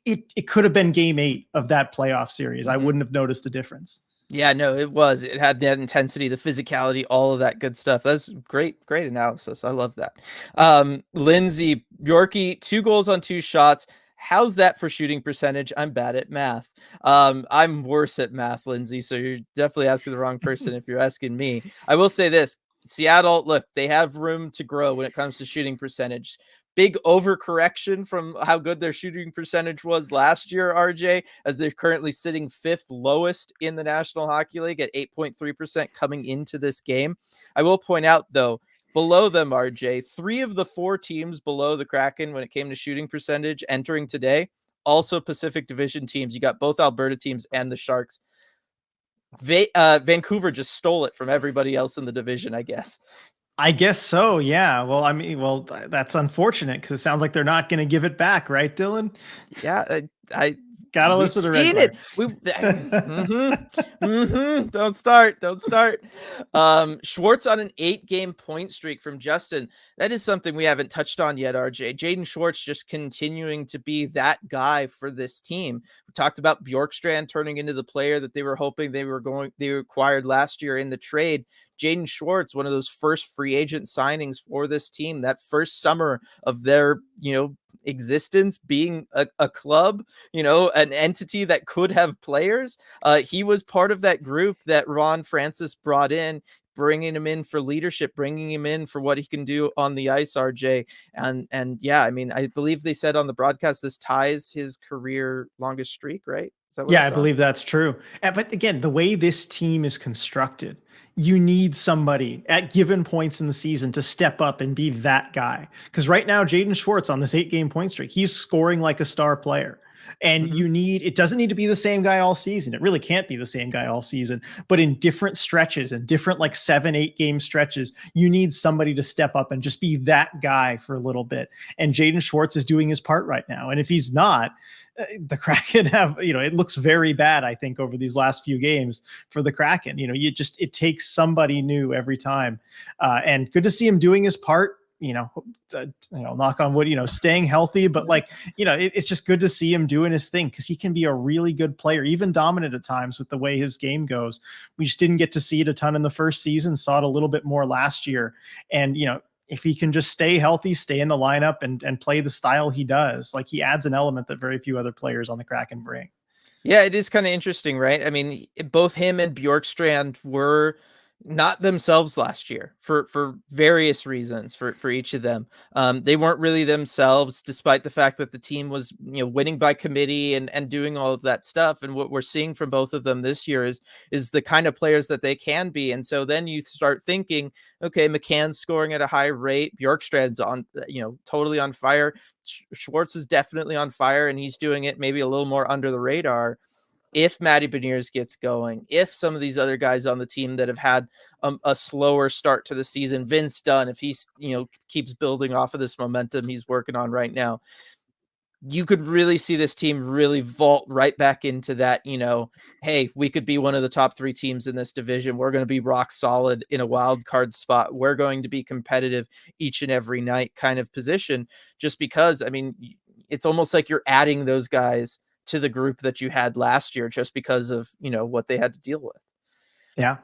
It could have been game 8 of that playoff series. I Hmm. wouldn't have noticed the difference. Yeah, no, it was. It had that intensity, the physicality, all of that good stuff. That's great, great analysis. I love that. Lindsay Bjorky, 2 goals on 2 shots. How's that for shooting percentage? I'm bad at math. I'm worse at math, Lindsay. So you're definitely asking the wrong person if you're asking me. I will say this: Seattle, look, they have room to grow when it comes to shooting percentage. Big overcorrection from how good their shooting percentage was last year, RJ, as they're currently sitting 5th lowest in the National Hockey League at 8.3% coming into this game. I will point out, though, below them, RJ, 3 of the 4 teams below the Kraken when it came to shooting percentage entering today, also Pacific Division teams. You got both Alberta teams and the Sharks. Vancouver just stole it from everybody else in the division, I guess. I guess so. Yeah. Well, I mean, that's unfortunate because it sounds like they're not going to give it back, right, Dylan? Yeah, I Gotta we've listen to Red seen it. Claire. Don't start. Don't start. Schwartz on an 8-game point streak from Justin. That is something we haven't touched on yet, RJ. Jaden Schwartz just continuing to be that guy for this team. We talked about Bjorkstrand turning into the player that they were hoping they acquired last year in the trade. Jaden Schwartz, one of those first free agent signings for this team, that first summer of their, existence being a club, an entity that could have players. He was part of that group that Ron Francis brought in, bringing him in for leadership, bringing him in for what he can do on the ice, RJ. And yeah, I mean, I believe they said on the broadcast this ties his career longest streak, right? Is that what I Yeah, I saw? believe that's true. But again, the way this team is constructed, you need somebody at given points in the season to step up and be that guy. Because right now, Jaden Schwartz on this 8-game point streak, he's scoring like a star player. And Hmm. it doesn't need to be the same guy all season. It really can't be the same guy all season. But in different stretches and different like 7, 8 game stretches, you need somebody to step up and just be that guy for a little bit. And Jaden Schwartz is doing his part right now. And if he's not, the Kraken have, it looks very bad, I think, over these last few games for the Kraken. It takes somebody new every time. And good to see him doing his part. Knock on wood, staying healthy, but it's just good to see him doing his thing because he can be a really good player, even dominant at times with the way his game goes. We just didn't get to see it a ton in the first season, saw it a little bit more last year. And, if he can just stay healthy, stay in the lineup and play the style he does, like he adds an element that very few other players on the Kraken bring. Yeah, it is kind of interesting, right? I mean, both him and Bjorkstrand were not themselves last year for various reasons for each of them. They weren't really themselves, despite the fact that the team was winning by committee and doing all of that stuff. And what we're seeing from both of them this year is the kind of players that they can be. And so then you start thinking, okay, McCann's scoring at a high rate, Bjorkstrand's on totally on fire. Schwartz is definitely on fire, and he's doing it maybe a little more under the radar. If Matty Beniers gets going, if some of these other guys on the team that have had a slower start to the season, Vince Dunn, if he's keeps building off of this momentum he's working on right now, you could really see this team really vault right back into that, hey, we could be one of the top 3 teams in this division. We're going to be rock solid in a wild card spot. We're going to be competitive each and every night kind of position, just because, I mean, it's almost like you're adding those guys to the group that you had last year just because of, what they had to deal with. Yeah.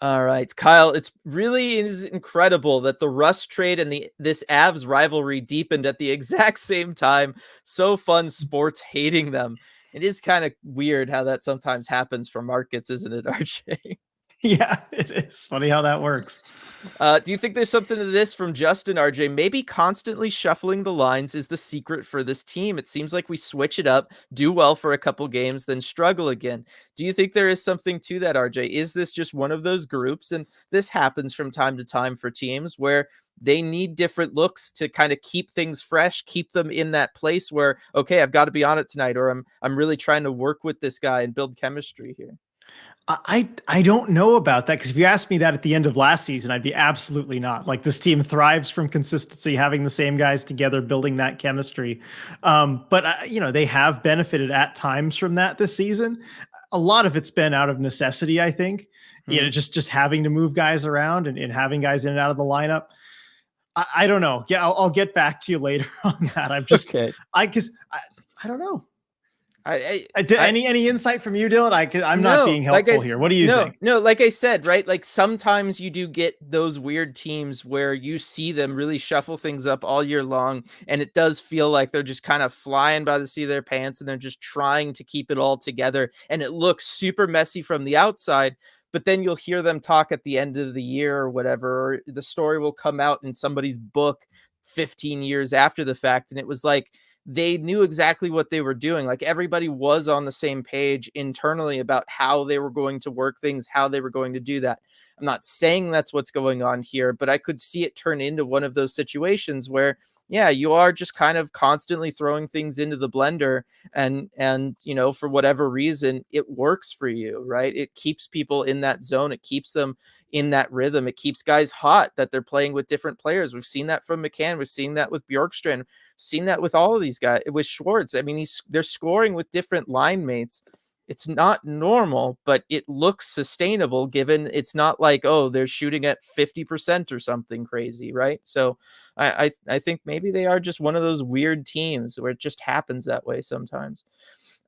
All right, Kyle, it's really is incredible that the Russ trade and this Avs rivalry deepened at the exact same time. So fun sports hating them. It is kind of weird how that sometimes happens for markets, isn't it, RJ? Yeah, it is funny how that works. Do you think there's something to this from Justin, RJ? Maybe constantly shuffling the lines is the secret for this team. It seems like we switch it up, do well for a couple games, then struggle again. Do you think there is something to that, RJ? Is this just one of those groups? And this happens from time to time for teams where they need different looks to kind of keep things fresh, keep them in that place where, okay, I've got to be on it tonight, or I'm really trying to work with this guy and build chemistry here. I don't know about that, because if you asked me that at the end of last season, I'd be absolutely not. Like, this team thrives from consistency, having the same guys together, building that chemistry. But they have benefited at times from that this season. A lot of it's been out of necessity, I think. Hmm. Just having to move guys around and having guys in and out of the lineup. I don't know. Yeah, I'll get back to you later on that. Okay. I don't know. I, I, Any insight from you, Dylan? I'm not No, being helpful here. What do you think? no, like I said, right? Like sometimes you do get those weird teams where you see them really shuffle things up all year long, and it does feel like they're just kind of flying by the seat of their pants and they're just trying to keep it all together. And it looks super messy from the outside, but then you'll hear them talk at the end of the year or whatever, or the story will come out in somebody's book 15 years after the fact. And it was like, they knew exactly what they were doing. Like everybody was on the same page internally about how they were going to work things, how they were going to do that. I'm not saying that's what's going on here, but I could see it turn into one of those situations where, yeah, you are just kind of constantly throwing things into the blender and for whatever reason, it works for you, right? It keeps people in that zone. It keeps them in that rhythm. It keeps guys hot that they're playing with different players. We've seen that from McCann. We've seen that with Bjorkstrand. Seen that with all of these guys, with Schwartz. I mean, they're scoring with different line mates. It's not normal, but it looks sustainable given it's not like, oh, they're shooting at 50% or something crazy, right? So I think maybe they are just one of those weird teams where it just happens that way sometimes.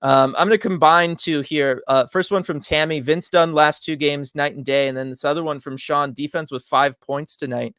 I'm going to combine two here. First one from Tammy. Vince Dunn last two games, night and day. And then this other one from Sean, defense with 5 points tonight.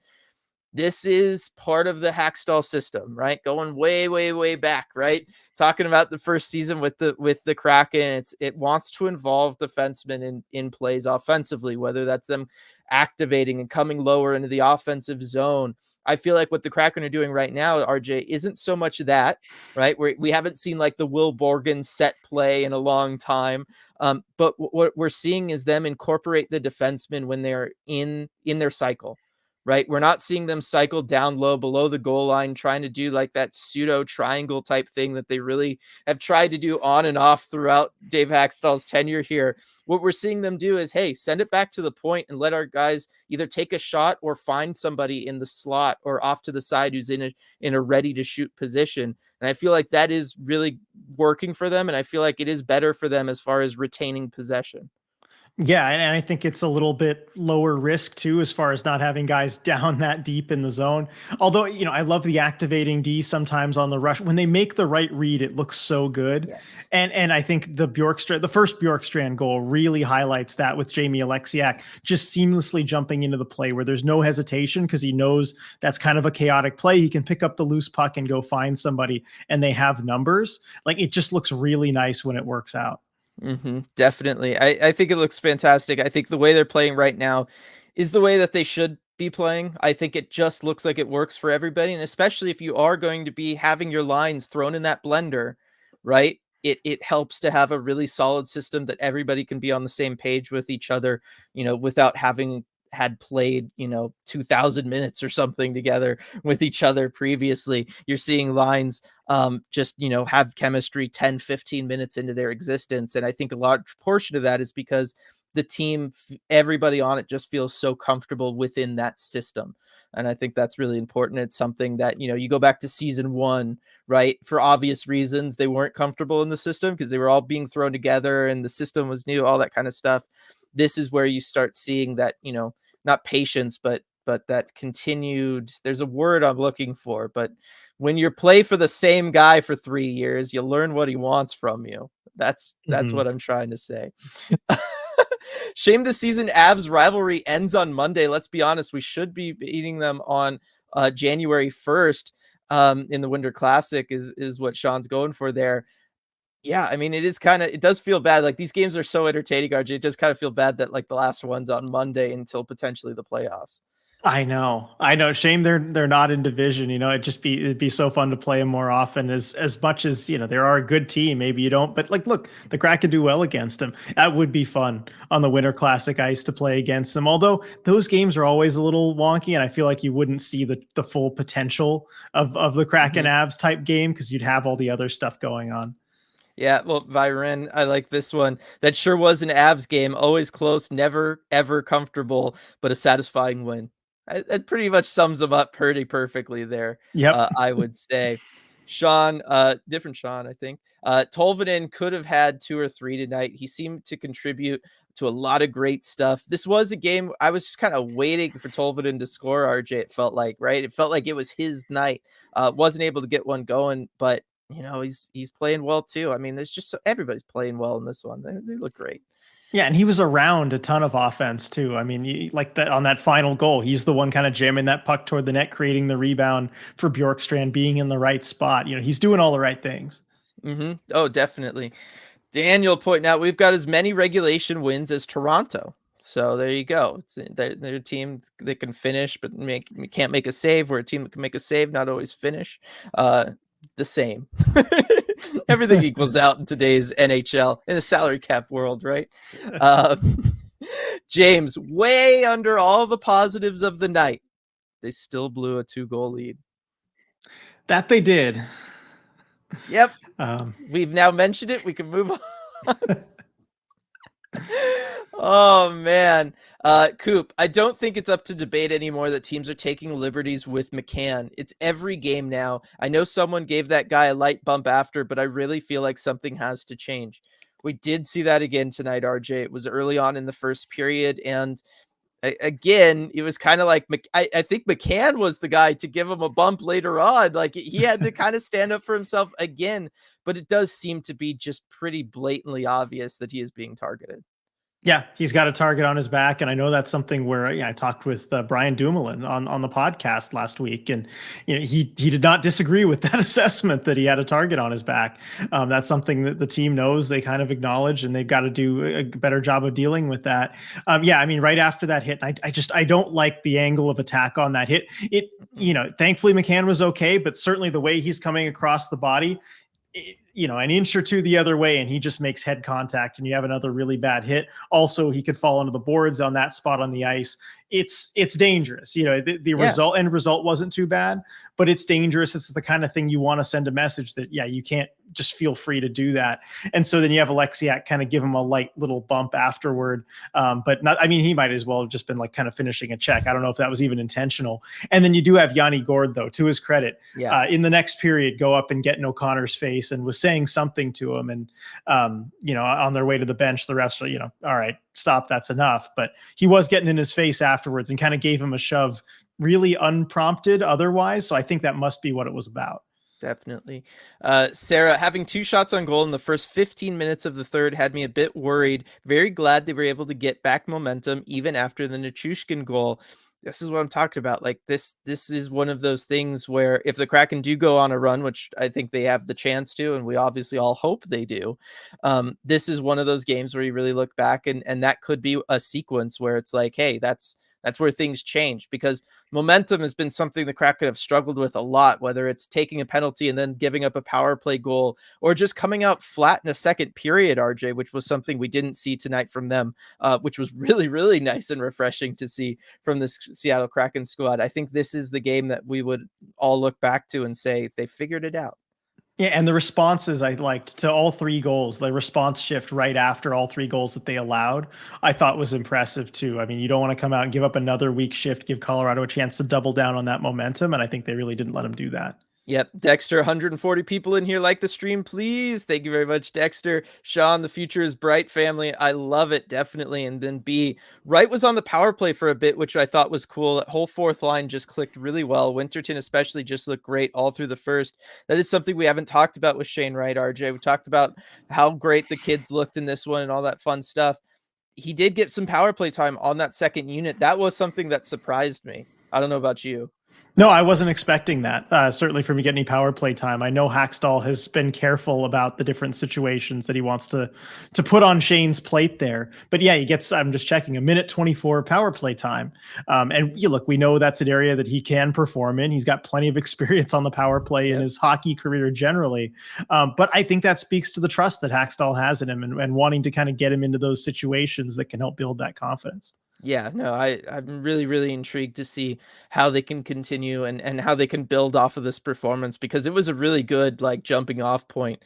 This is part of the Hackstall system, right? Going way, way, way back, right? Talking about the first season with the Kraken, it wants to involve defensemen in plays offensively, whether that's them activating and coming lower into the offensive zone. I feel like what the Kraken are doing right now, RJ, isn't so much that, right? We haven't seen like the Will Borgen set play in a long time. But what we're seeing is them incorporate the defensemen when they're in their cycle, right? We're not seeing them cycle down low below the goal line, trying to do like that pseudo triangle type thing that they really have tried to do on and off throughout Dave Hackstall's tenure here. What we're seeing them do is, hey, send it back to the point and let our guys either take a shot or find somebody in the slot or off to the side who's in a ready to shoot position. And I feel like that is really working for them. And I feel like it is better for them as far as retaining possession. Yeah, and I think it's a little bit lower risk too, as far as not having guys down that deep in the zone. Although, I love the activating D sometimes on the rush. When they make the right read, it looks so good. Yes. And I think the first Bjorkstrand goal really highlights that, with Jamie Alexiak just seamlessly jumping into the play where there's no hesitation because he knows that's kind of a chaotic play. He can pick up the loose puck and go find somebody, and they have numbers. Like, it just looks really nice when it works out. Definitely. I think it looks fantastic. I think the way they're playing right now is the way that they should be playing. I think it just looks like it works for everybody. And especially if you are going to be having your lines thrown in that blender, right? It helps to have a really solid system that everybody can be on the same page with each other, without having had played 2000 minutes or something together with each other previously. You're seeing lines just have chemistry 10-15 minutes into their existence, and I think a large portion of that is because the team, everybody on it just feels so comfortable within that system. And I think that's really important. It's something that, you go back to season 1, right? For obvious reasons, they weren't comfortable in the system because they were all being thrown together and the system was new, all that kind of stuff. This is where you start seeing that, not patience, but that continued, there's a word I'm looking for, but when you play for the same guy for 3 years, you learn what he wants from you. That's Mhm. what I'm trying to say. Shame the season Avs rivalry ends on Monday. Let's be honest, we should be beating them on January 1st in the Winter Classic is what Sean's going for there. Yeah, I mean, it does feel bad. Like, these games are so entertaining, RJ. It does kind of feel bad that, like, the last one's on Monday until potentially the playoffs. I know. I know. Shame they're not in division. It'd be so fun to play them more often. As much as they are a good team. Maybe you don't, but like, look, the Kraken do well against them. That would be fun on the Winter Classic ice to play against them. Although those games are always a little wonky, and I feel like you wouldn't see the full potential of the Kraken Mhm. Avs type game because you'd have all the other stuff going on. Yeah, well, Viren, I like this one. That sure was an Avs game. Always close, never ever comfortable, but a satisfying win. It pretty much sums them up pretty perfectly there. Yep. I would say. Sean, different Sean, I think. Tolvanen could have had 2 or 3 tonight. He seemed to contribute to a lot of great stuff. This was a game I was just kind of waiting for Tolvanen to score. RJ, it felt like, right? It felt like it was his night. Wasn't able to get one going, but he's playing well too. I mean, there's just everybody's playing well in this one. They look great. Yeah, and he was around a ton of offense too. I mean, like that on that final goal, he's the one kind of jamming that puck toward the net, creating the rebound for Bjorkstrand, being in the right spot. He's doing all the right things. Oh, definitely. Daniel pointing out we've got as many regulation wins as Toronto. So there you go. They're a team that can finish, but can't make a save. We're a team that can make a save, not always finish. The same. Everything equals out in today's NHL in a salary cap world, right? Uh, James, way under all the positives of the night, they still blew a 2-goal lead. That they did. Yep. Um, We've now mentioned it. We can move on. Oh man. Coop, I don't think it's up to debate anymore that teams are taking liberties with McCann. It's every game now. I know someone gave that guy a light bump after, but I really feel like something has to change. We did see that again tonight, RJ. It was early on in the first period, and again, it was kind of like I think McCann was the guy to give him a bump later on. Like, he had to kind of stand up for himself again, but it does seem to be just pretty blatantly obvious that he is being targeted. Yeah, he's got a target on his back, and I know that's something where I talked with Brian Dumoulin on the podcast last week, and he did not disagree with that assessment that he had a target on his back. That's something that the team knows, they kind of acknowledge, and they've got to do a better job of dealing with that. Yeah, I mean, right after that hit, I don't like the angle of attack on that hit. Thankfully McCann was okay, but certainly the way he's coming across the body, an inch or two the other way, and he just makes head contact, and you have another really bad hit. Also, he could fall into the boards on that spot on the ice. It's dangerous. The end result wasn't too bad, but it's dangerous. It's the kind of thing you want to send a message that, yeah, you can't just feel free to do that. And so then you have Alexiak kind of give him a light little bump afterward. But not, I mean, he might as well have just been like kind of finishing a check. I don't know if that was even intentional. And then you do have Yanni Gord, though, to his credit, in the next period, go up and get in O'Connor's face and was saying something to him. And, on their way to the bench, the refs were, all right, stop, that's enough. But he was getting in his face afterwards and kind of gave him a shove, really unprompted otherwise. So I think that must be what it was about. Definitely. Sarah, having 2 shots on goal in the first 15 minutes of the third had me a bit worried. Very glad they were able to get back momentum even after the Nichushkin goal. This is what I'm talking about. Like, this is one of those things where if the Kraken do go on a run, which I think they have the chance to, and we obviously all hope they do, this is one of those games where you really look back, and that could be a sequence where it's like, hey, that's where things change, because momentum has been something the Kraken have struggled with a lot, whether it's taking a penalty and then giving up a power play goal, or just coming out flat in a second period, RJ, which was something we didn't see tonight from them, which was really, really nice and refreshing to see from this Seattle Kraken squad. I think this is the game that we would all look back to and say they figured it out. Yeah, and the responses I liked to all 3 goals, the response shift right after all 3 goals that they allowed, I thought was impressive too. I mean, you don't want to come out and give up another weak shift, give Colorado a chance to double down on that momentum, and I think they really didn't let them do that. Yep. Dexter, 140 people in here. Like the stream, please. Thank you very much, Dexter. Sean, the future is bright, family. I love it, definitely. And then B, Wright was on the power play for a bit, which I thought was cool. That whole fourth line just clicked really well. Winterton especially just looked great all through the first. That is something we haven't talked about with Shane Wright, RJ. We talked about how great the kids looked in this one and all that fun stuff. He did get some power play time on that second unit. That was something that surprised me. I don't know about you. No, I wasn't expecting that. Certainly for me getting any power play time. I know Hackstall has been careful about the different situations that he wants to put on Shane's plate there. But yeah, he gets. I'm just checking a minute 24 power play time. And you look, we know that's an area that he can perform in. He's got plenty of experience on the power play in Yep. his hockey career generally. But I think that speaks to the trust that Hackstall has in him and wanting to kind of get him into those situations that can help build that confidence. Yeah, no, I'm really, really intrigued to see how they can continue and how they can build off of this performance because it was a really good like jumping off point,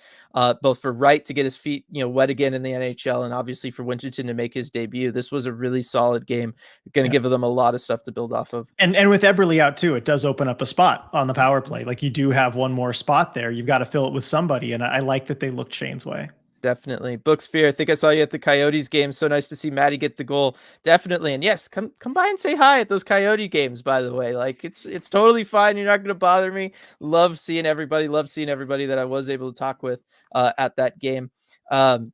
both for Wright to get his feet wet again in the NHL and obviously for Winterton to make his debut. This was a really solid game, going to Yeah. give them a lot of stuff to build off of. And with Eberle out too, it does open up a spot on the power play. Like you do have one more spot there. You've got to fill it with somebody, and I like that they looked Shane's way. Definitely. Books Fear. I think I saw you at the Coyotes game. So nice to see Maddie get the goal. Definitely. And yes, come by and say hi at those Coyote games, by the way. Like it's totally fine. You're not gonna bother me. Love seeing everybody. Love seeing everybody that I was able to talk with at that game. Um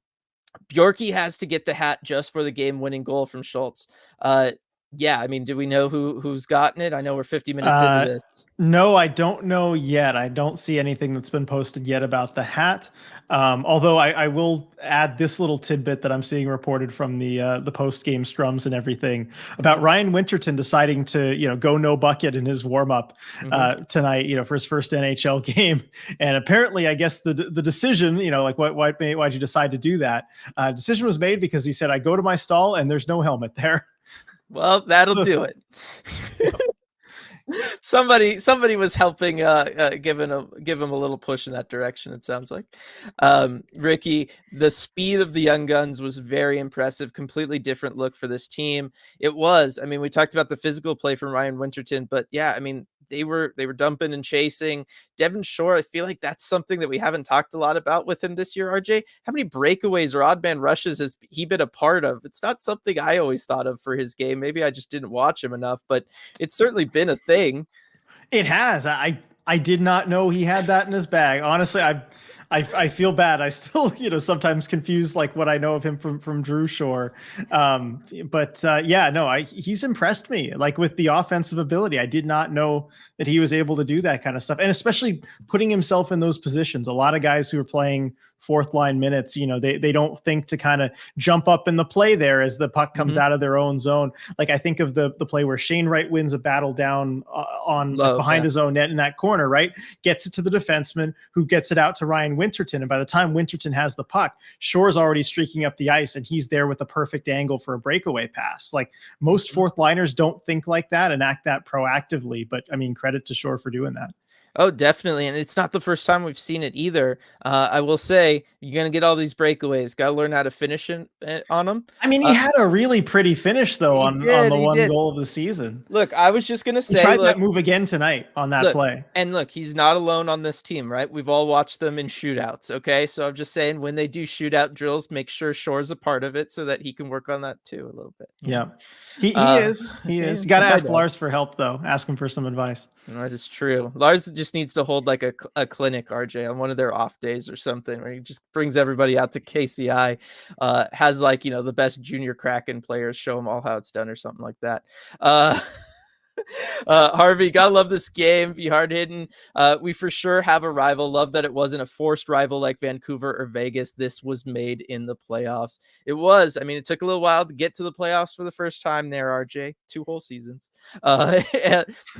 Bjorky has to get the hat just for the game winning goal from Schultz. Yeah, I mean, do we know who's gotten it? I know we're 50 minutes into Uh, this. no, I don't know yet. I don't see anything that's been posted yet about the hat. Although I will add this little tidbit that I'm seeing reported from the post game strums and everything about Ryan Winterton deciding to go no bucket in his warm up Hmm. tonight, for his first NHL game. And apparently, I guess the decision, like why'd you decide to do that? Decision was made because he said I go to my stall and there's no helmet there. Well, that'll So do it. yeah. Somebody was helping give him a little push in that direction, it sounds like. Ricky, the speed of the young guns was very impressive, completely different look for this team. It was. I mean, we talked about the physical play from Ryan Winterton, but yeah, I mean, they were dumping and chasing. Devin Shore, I feel like that's something that we haven't talked a lot about with him this year, RJ. How many breakaways or odd man rushes has he been a part of? It's not something I always thought of for his game. Maybe I just didn't watch him enough, but it's certainly been a thing. It has. I did not know he had that in his bag. Honestly, I feel bad. I still sometimes confuse like what I know of him from Drew Shore. But yeah, no, he's impressed me like with the offensive ability. I did not know that he was able to do that kind of stuff, and especially putting himself in those positions. A lot of guys who are playing fourth line minutes, they don't think to kind of jump up in the play there as the puck comes Mhm. out of their own zone. Like I think of the play where Shane Wright wins a battle down on like Low, behind yeah. his own net in that corner, right? Gets it to the defenseman who gets it out to Ryan Winterton. And by the time Winterton has the puck, Shore's already streaking up the ice and he's there with a perfect angle for a breakaway pass. Like most Mhm. fourth liners don't think like that and act that proactively. But I mean, credit to Shore for doing that. Oh, definitely, and it's not the first time we've seen it either. I will say, you're gonna get all these breakaways, gotta learn how to finish on them. I mean, he Uh, had a really pretty finish though on the he one did. goal of the season. Look, I was just gonna He say, tried look that move again tonight on that look, play. and look, he's not alone on this team, right? We've all watched them in shootouts, okay? So I'm just saying when they do shootout drills, make sure Shore's a part of it so that he can work on that too a little bit. Yeah, he Uh, is. He yeah, is. You got to I ask know. Lars for help though. Ask him for some advice. That is true. Lars just needs to hold like a clinic, RJ, on one of their off days or something, where he just brings everybody out to KCI, has like the best junior Kraken players, show them all how it's done or something like that. Uh, Harvey, gotta love this game. Be hard hitting. We for sure have a rival. Love that it wasn't a forced rival like Vancouver or Vegas. This was made in the playoffs. It was. I mean, it took a little while to get to the playoffs for the first time there, RJ. 2 whole seasons. Uh,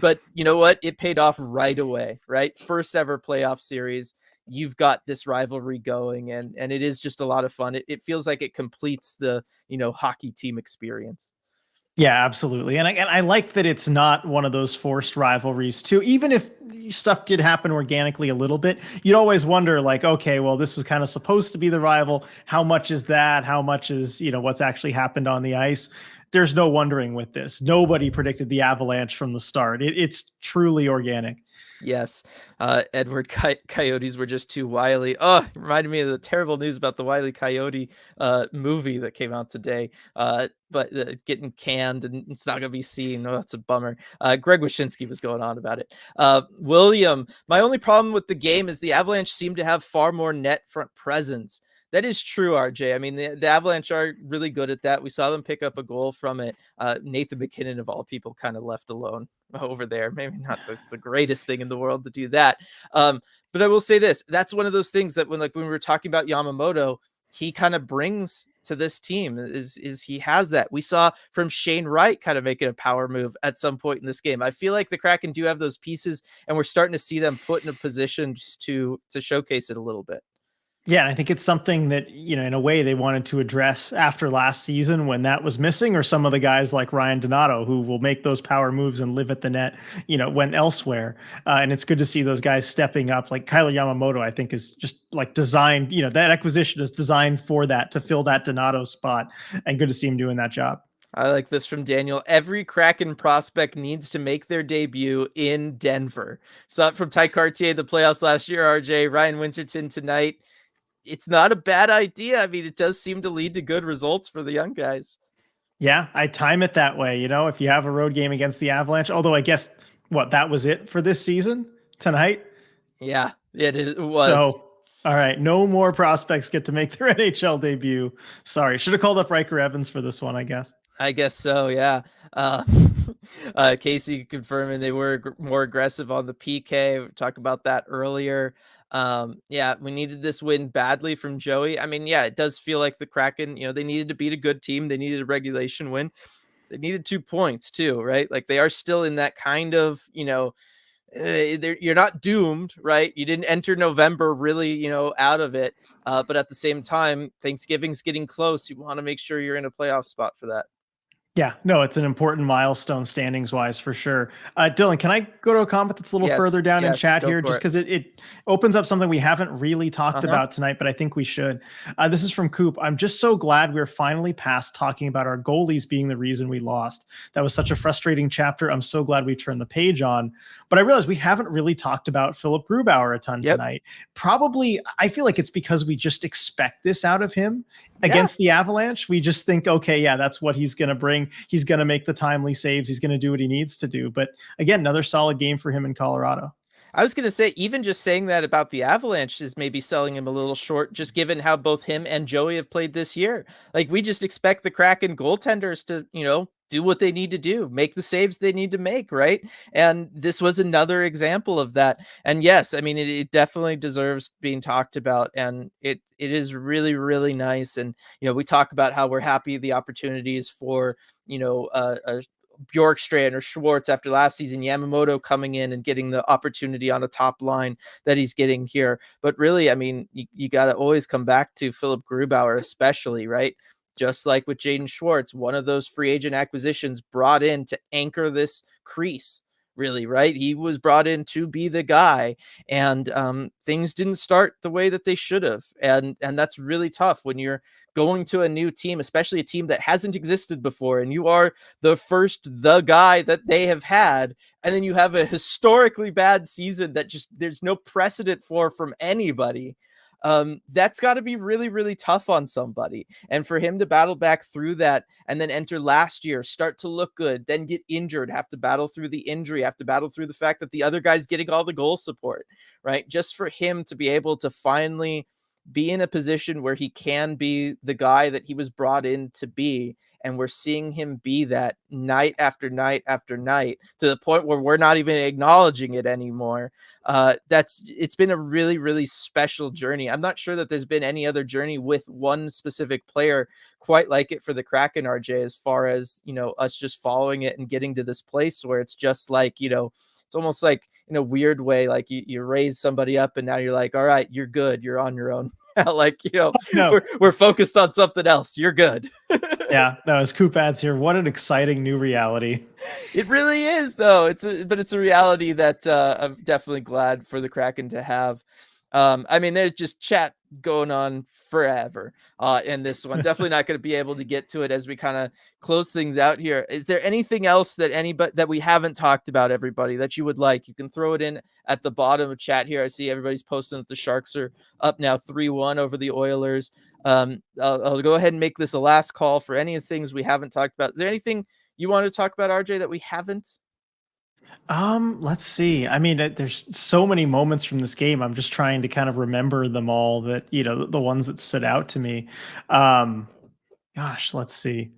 but you know what? It paid off right away, right? First ever playoff series. You've got this rivalry going, and it is just a lot of fun. It feels like it completes the hockey team experience. Yeah, absolutely. And I like that it's not one of those forced rivalries too. Even if stuff did happen organically a little bit, you'd always wonder like, okay, well, this was kind of supposed to be the rival. How much is that? How much is, what's actually happened on the ice? There's no wondering with this. Nobody predicted the Avalanche from the start. It's truly organic. Yes, Edward Coyotes were just too wily. Oh, it reminded me of the terrible news about the Wile E. Coyote movie that came out today. But getting canned and it's not gonna be seen. Oh, that's a bummer. Greg Wyshynski was going on about it. William, my only problem with the game is the Avalanche seem to have far more net front presence. That is true, RJ. I mean, the Avalanche are really good at that. We saw them pick up a goal from it. Nathan McKinnon, of all people, kind of left alone over there. Maybe not the greatest thing in the world to do that. Um, but I will say this: that's one of those things that when we were talking about Yamamoto, he kind of brings to this team is he has that. We saw from Shane Wright kind of making a power move at some point in this game. I feel like the Kraken do have those pieces, and we're starting to see them put in a position to showcase it a little bit. Yeah, and I think it's something that, in a way they wanted to address after last season when that was missing, or some of the guys like Ryan Donato who will make those power moves and live at the net, went elsewhere. And it's good to see those guys stepping up. Like Kyler Yamamoto, I think is just like designed, that acquisition is designed for that, to fill that Donato spot, and good to see him doing that job. I like this from Daniel. Every Kraken prospect needs to make their debut in Denver. Saw it from Ty Cartier the playoffs last year, RJ. Ryan Winterton tonight. It's not a bad idea. I mean, it does seem to lead to good results for the young guys. Yeah, I time it that way. If you have a road game against the Avalanche, although I guess that was it for this season tonight. Yeah, it was. So, all right, no more prospects get to make their NHL debut. Sorry, should have called up Riker Evans for this one, I guess. I guess so, yeah. Uh, Casey confirming they were more aggressive on the PK. We talked about that earlier. Yeah, we needed this win badly from Joey. I mean, yeah, it does feel like the Kraken, they needed to beat a good team. They needed a regulation win. They needed 2 points too, right? Like they are still in that kind of, you're not doomed, right? You didn't enter November really, out of it. But at the same time, Thanksgiving's getting close. You want to make sure you're in a playoff spot for that. Yeah, no, it's an important milestone standings wise for sure. Dylan, can I go to a comment that's a little further down in chat go here? for Just it. because it opens up something we haven't really talked Uh-huh. about tonight, but I think we should. This is from Coop. I'm just so glad we're finally past talking about our goalies being the reason we lost. That was such a frustrating chapter. I'm so glad we turned the page on. But I realized we haven't really talked about Philip Grubauer a ton Yep. tonight. Probably, I feel like it's because we just expect this out of him Yeah. against the Avalanche. We just think, okay, yeah, that's what he's going to bring. He's going to make the timely saves. He's going to do what he needs to do. But again, another solid game for him in Colorado. I was going to say, even just saying that about the Avalanche is maybe selling him a little short, just given how both him and Joey have played this year. Like, we just expect the Kraken goaltenders to, do what they need to do, make the saves they need to make, right? And this was another example of that. And yes, I mean, it definitely deserves being talked about. And it is really, really nice. And, we talk about how we're happy the opportunities for, Bjorkstrand or Schwartz after last season, Yamamoto coming in and getting the opportunity on a top line that he's getting here. But really, I mean, you got to always come back to Philip Grubauer, especially, right? Just like with Jaden Schwartz, one of those free agent acquisitions brought in to anchor this crease, really, right? He was brought in to be the guy, and things didn't start the way that they should have. And that's really tough when you're going to a new team, especially a team that hasn't existed before, and you are the guy that they have had, and then you have a historically bad season that just there's no precedent for from anybody. That's got to be really, really tough on somebody. And for him to battle back through that and then enter last year, start to look good, then get injured, have to battle through the injury, have to battle through the fact that the other guy's getting all the goal support, right? Just for him to be able to finally be in a position where he can be the guy that he was brought in to be. And we're seeing him be that night after night after night, to the point where we're not even acknowledging it anymore. It's been a really, really special journey. I'm not sure that there's been any other journey with one specific player quite like it for the Kraken, RJ, as far as, us just following it and getting to this place where it's just like, it's almost like in a weird way, like you raise somebody up and now you're like, all right, you're good. You're on your own. Like, No. we're focused on something else. You're good. Yeah, no, as Coop adds here, what an exciting new reality. It really is, though. But it's a reality that I'm definitely glad for the Kraken to have. I mean, there's just chat going on forever in this one. Definitely not going to be able to get to it as we kind of close things out here. Is there anything else that we haven't talked about, everybody, that you would like? You can throw it in at the bottom of chat here. I see everybody's posting that the Sharks are up now 3-1 over the Oilers. I'll go ahead and make this a last call for any of the things we haven't talked about. Is there anything you want to talk about, RJ, that we haven't? Let's see. I mean, there's so many moments from this game. I'm just trying to kind of remember them all, that, the ones that stood out to me. Gosh, let's see.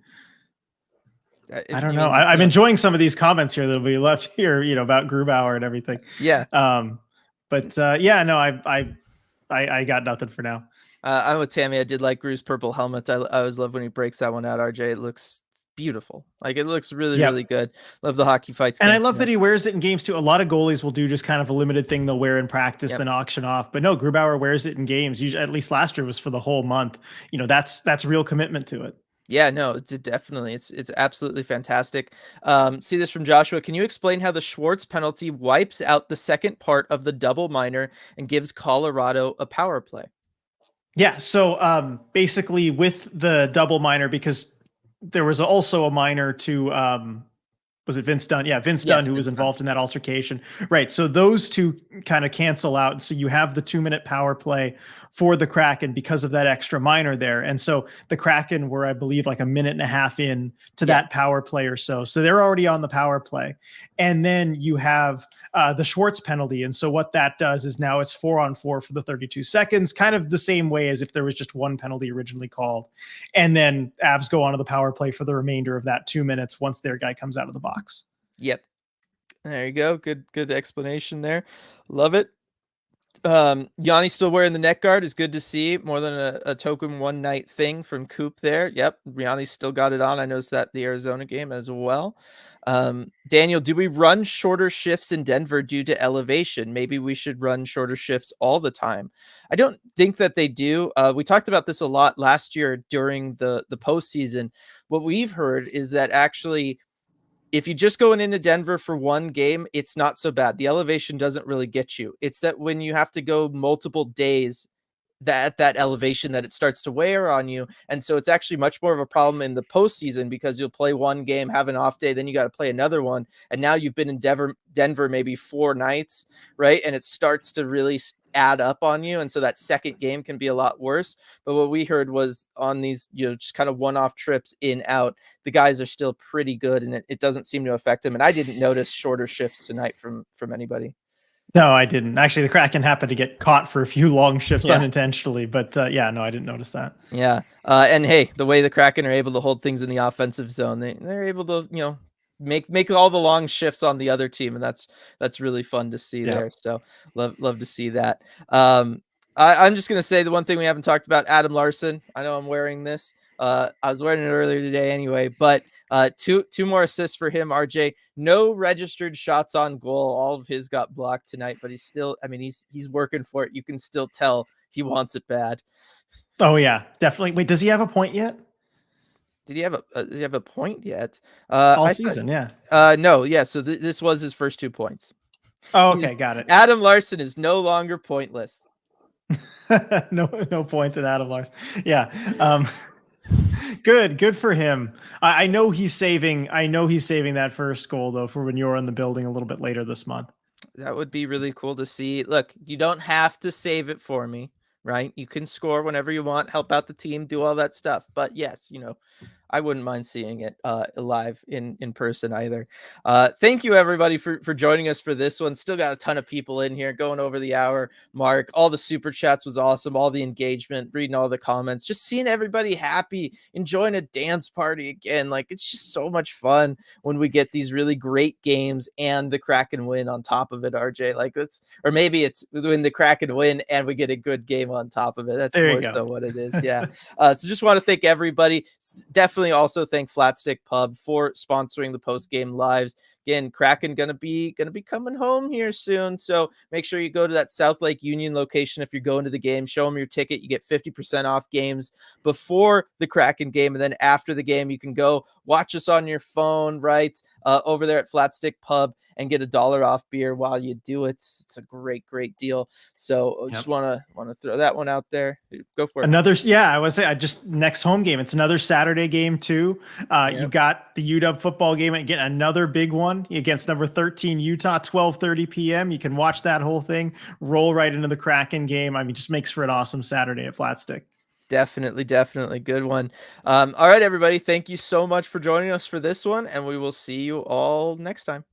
I don't know. Even, I'm enjoying some of these comments here that'll be left here, about Grubauer and everything. yeah. But yeah, no, I got nothing for now. I'm with Tammy. I did like Gru's purple helmet. I always love when he breaks that one out, RJ. It looks beautiful. Like, it looks really, really Yep. good. Love the hockey fights And I game love that tonight. he wears it in games too. A lot of goalies will do just kind of a limited thing they'll wear in practice, Yep. then auction off. But no, Grubauer wears it in games. Usually, at least last year was for the whole month. That's real commitment to it. Yeah, no, it's definitely it's absolutely fantastic. See this from Joshua. Can you explain how the Schwartz penalty wipes out the second part of the double minor and gives Colorado a power play? Yeah. So basically, with the double minor, because there was also a minor to was it Vince Dunn? Yeah, Vince Dunn, Yes, who was Vince Dunn. involved in that altercation. Right. So those two kind of cancel out. So you have the 2-minute power play for the Kraken because of that extra minor there. And so the Kraken were, I believe, like a minute and a half in to Yeah. that power play or so. So they're already on the power play. And then you have the Schwartz penalty. And so what that does is now it's 4-on-4 for the 32 seconds, kind of the same way as if there was just one penalty originally called. And then Avs go onto the power play for the remainder of that 2 minutes once their guy comes out of the box. Yep. There you go. Good explanation there. Love it. Yanni still wearing the neck guard is good to see. More than a token one night thing from Coop there. Yep, Yanni still got it on. I noticed that the Arizona game as well. Daniel, do we run shorter shifts in Denver due to elevation? Maybe we should run shorter shifts all the time. I don't think that they do. We talked about this a lot last year during the postseason. What we've heard is that actually, if you're just going into Denver for one game, it's not so bad. The elevation doesn't really get you. It's that when you have to go multiple days that elevation that it starts to wear on you. And so it's actually much more of a problem in the postseason because you'll play one game, have an off day, then you got to play another one. And now you've been in Denver maybe 4 nights, right? And it starts to really add up on you. And so that second game can be a lot worse. But what we heard was on these, just kind of one-off trips in, out, the guys are still pretty good and it doesn't seem to affect them. And I didn't notice shorter shifts tonight from anybody. No, I didn't. Actually, the Kraken happened to get caught for a few long shifts Yeah. unintentionally, but yeah, no, I didn't notice that. Yeah. And hey, the way the Kraken are able to hold things in the offensive zone, they're able to, make all the long shifts on the other team, and that's really fun to see Yeah. there. So love to see that. I'm just gonna say the one thing we haven't talked about, Adam Larson. I know I'm wearing this. I was wearing it earlier today anyway, but two more assists for him. RJ, no registered shots on goal. All of his got blocked tonight, but he's still, I mean, he's working for it. You can still tell he wants it bad. Oh yeah, definitely. Wait, does he have a point yet? Did he have a point yet? All I season, yeah. no, yeah. So this was his first 2 points. Oh, okay, got it. Adam Larson is no longer pointless. No points at Adam Lars. Yeah. Good for him. I know he's saving. I know he's saving that first goal though for when you're in the building a little bit later this month. That would be really cool to see. Look, you don't have to save it for me, right? You can score whenever you want, help out the team, do all that stuff. But yes, I wouldn't mind seeing it live in person either. Thank you everybody for joining us for this one. Still got a ton of people in here going over the hour mark. All the super chats was awesome. All the engagement, reading all the comments, just seeing everybody happy, enjoying a dance party again. Like, it's just so much fun when we get these really great games and the Kraken win on top of it, RJ. Like, or maybe it's when the Kraken win and we get a good game on top of it. That's There you more go. so what it is. Yeah. So just want to thank everybody. Definitely also thank Flatstick Pub for sponsoring the post game lives. Again, Kraken gonna be coming home here soon, so make sure you go to that South Lake Union location if you're going to the game. Show them your ticket. You get 50% off games before the Kraken game, and then after the game, you can go watch us on your phone, right? Over there at Flatstick Pub and get $1 off beer while you do it. It's a great deal. So just want to throw that one out there. Go for it. I was say I just next home game. It's another Saturday game too. You got the UW football game again, another big one against number 13 Utah, 12:30 p.m. You can watch that whole thing, roll right into the Kraken game. I mean, just makes for an awesome Saturday at Flatstick. Definitely good one. All right, everybody. Thank you so much for joining us for this one, and we will see you all next time.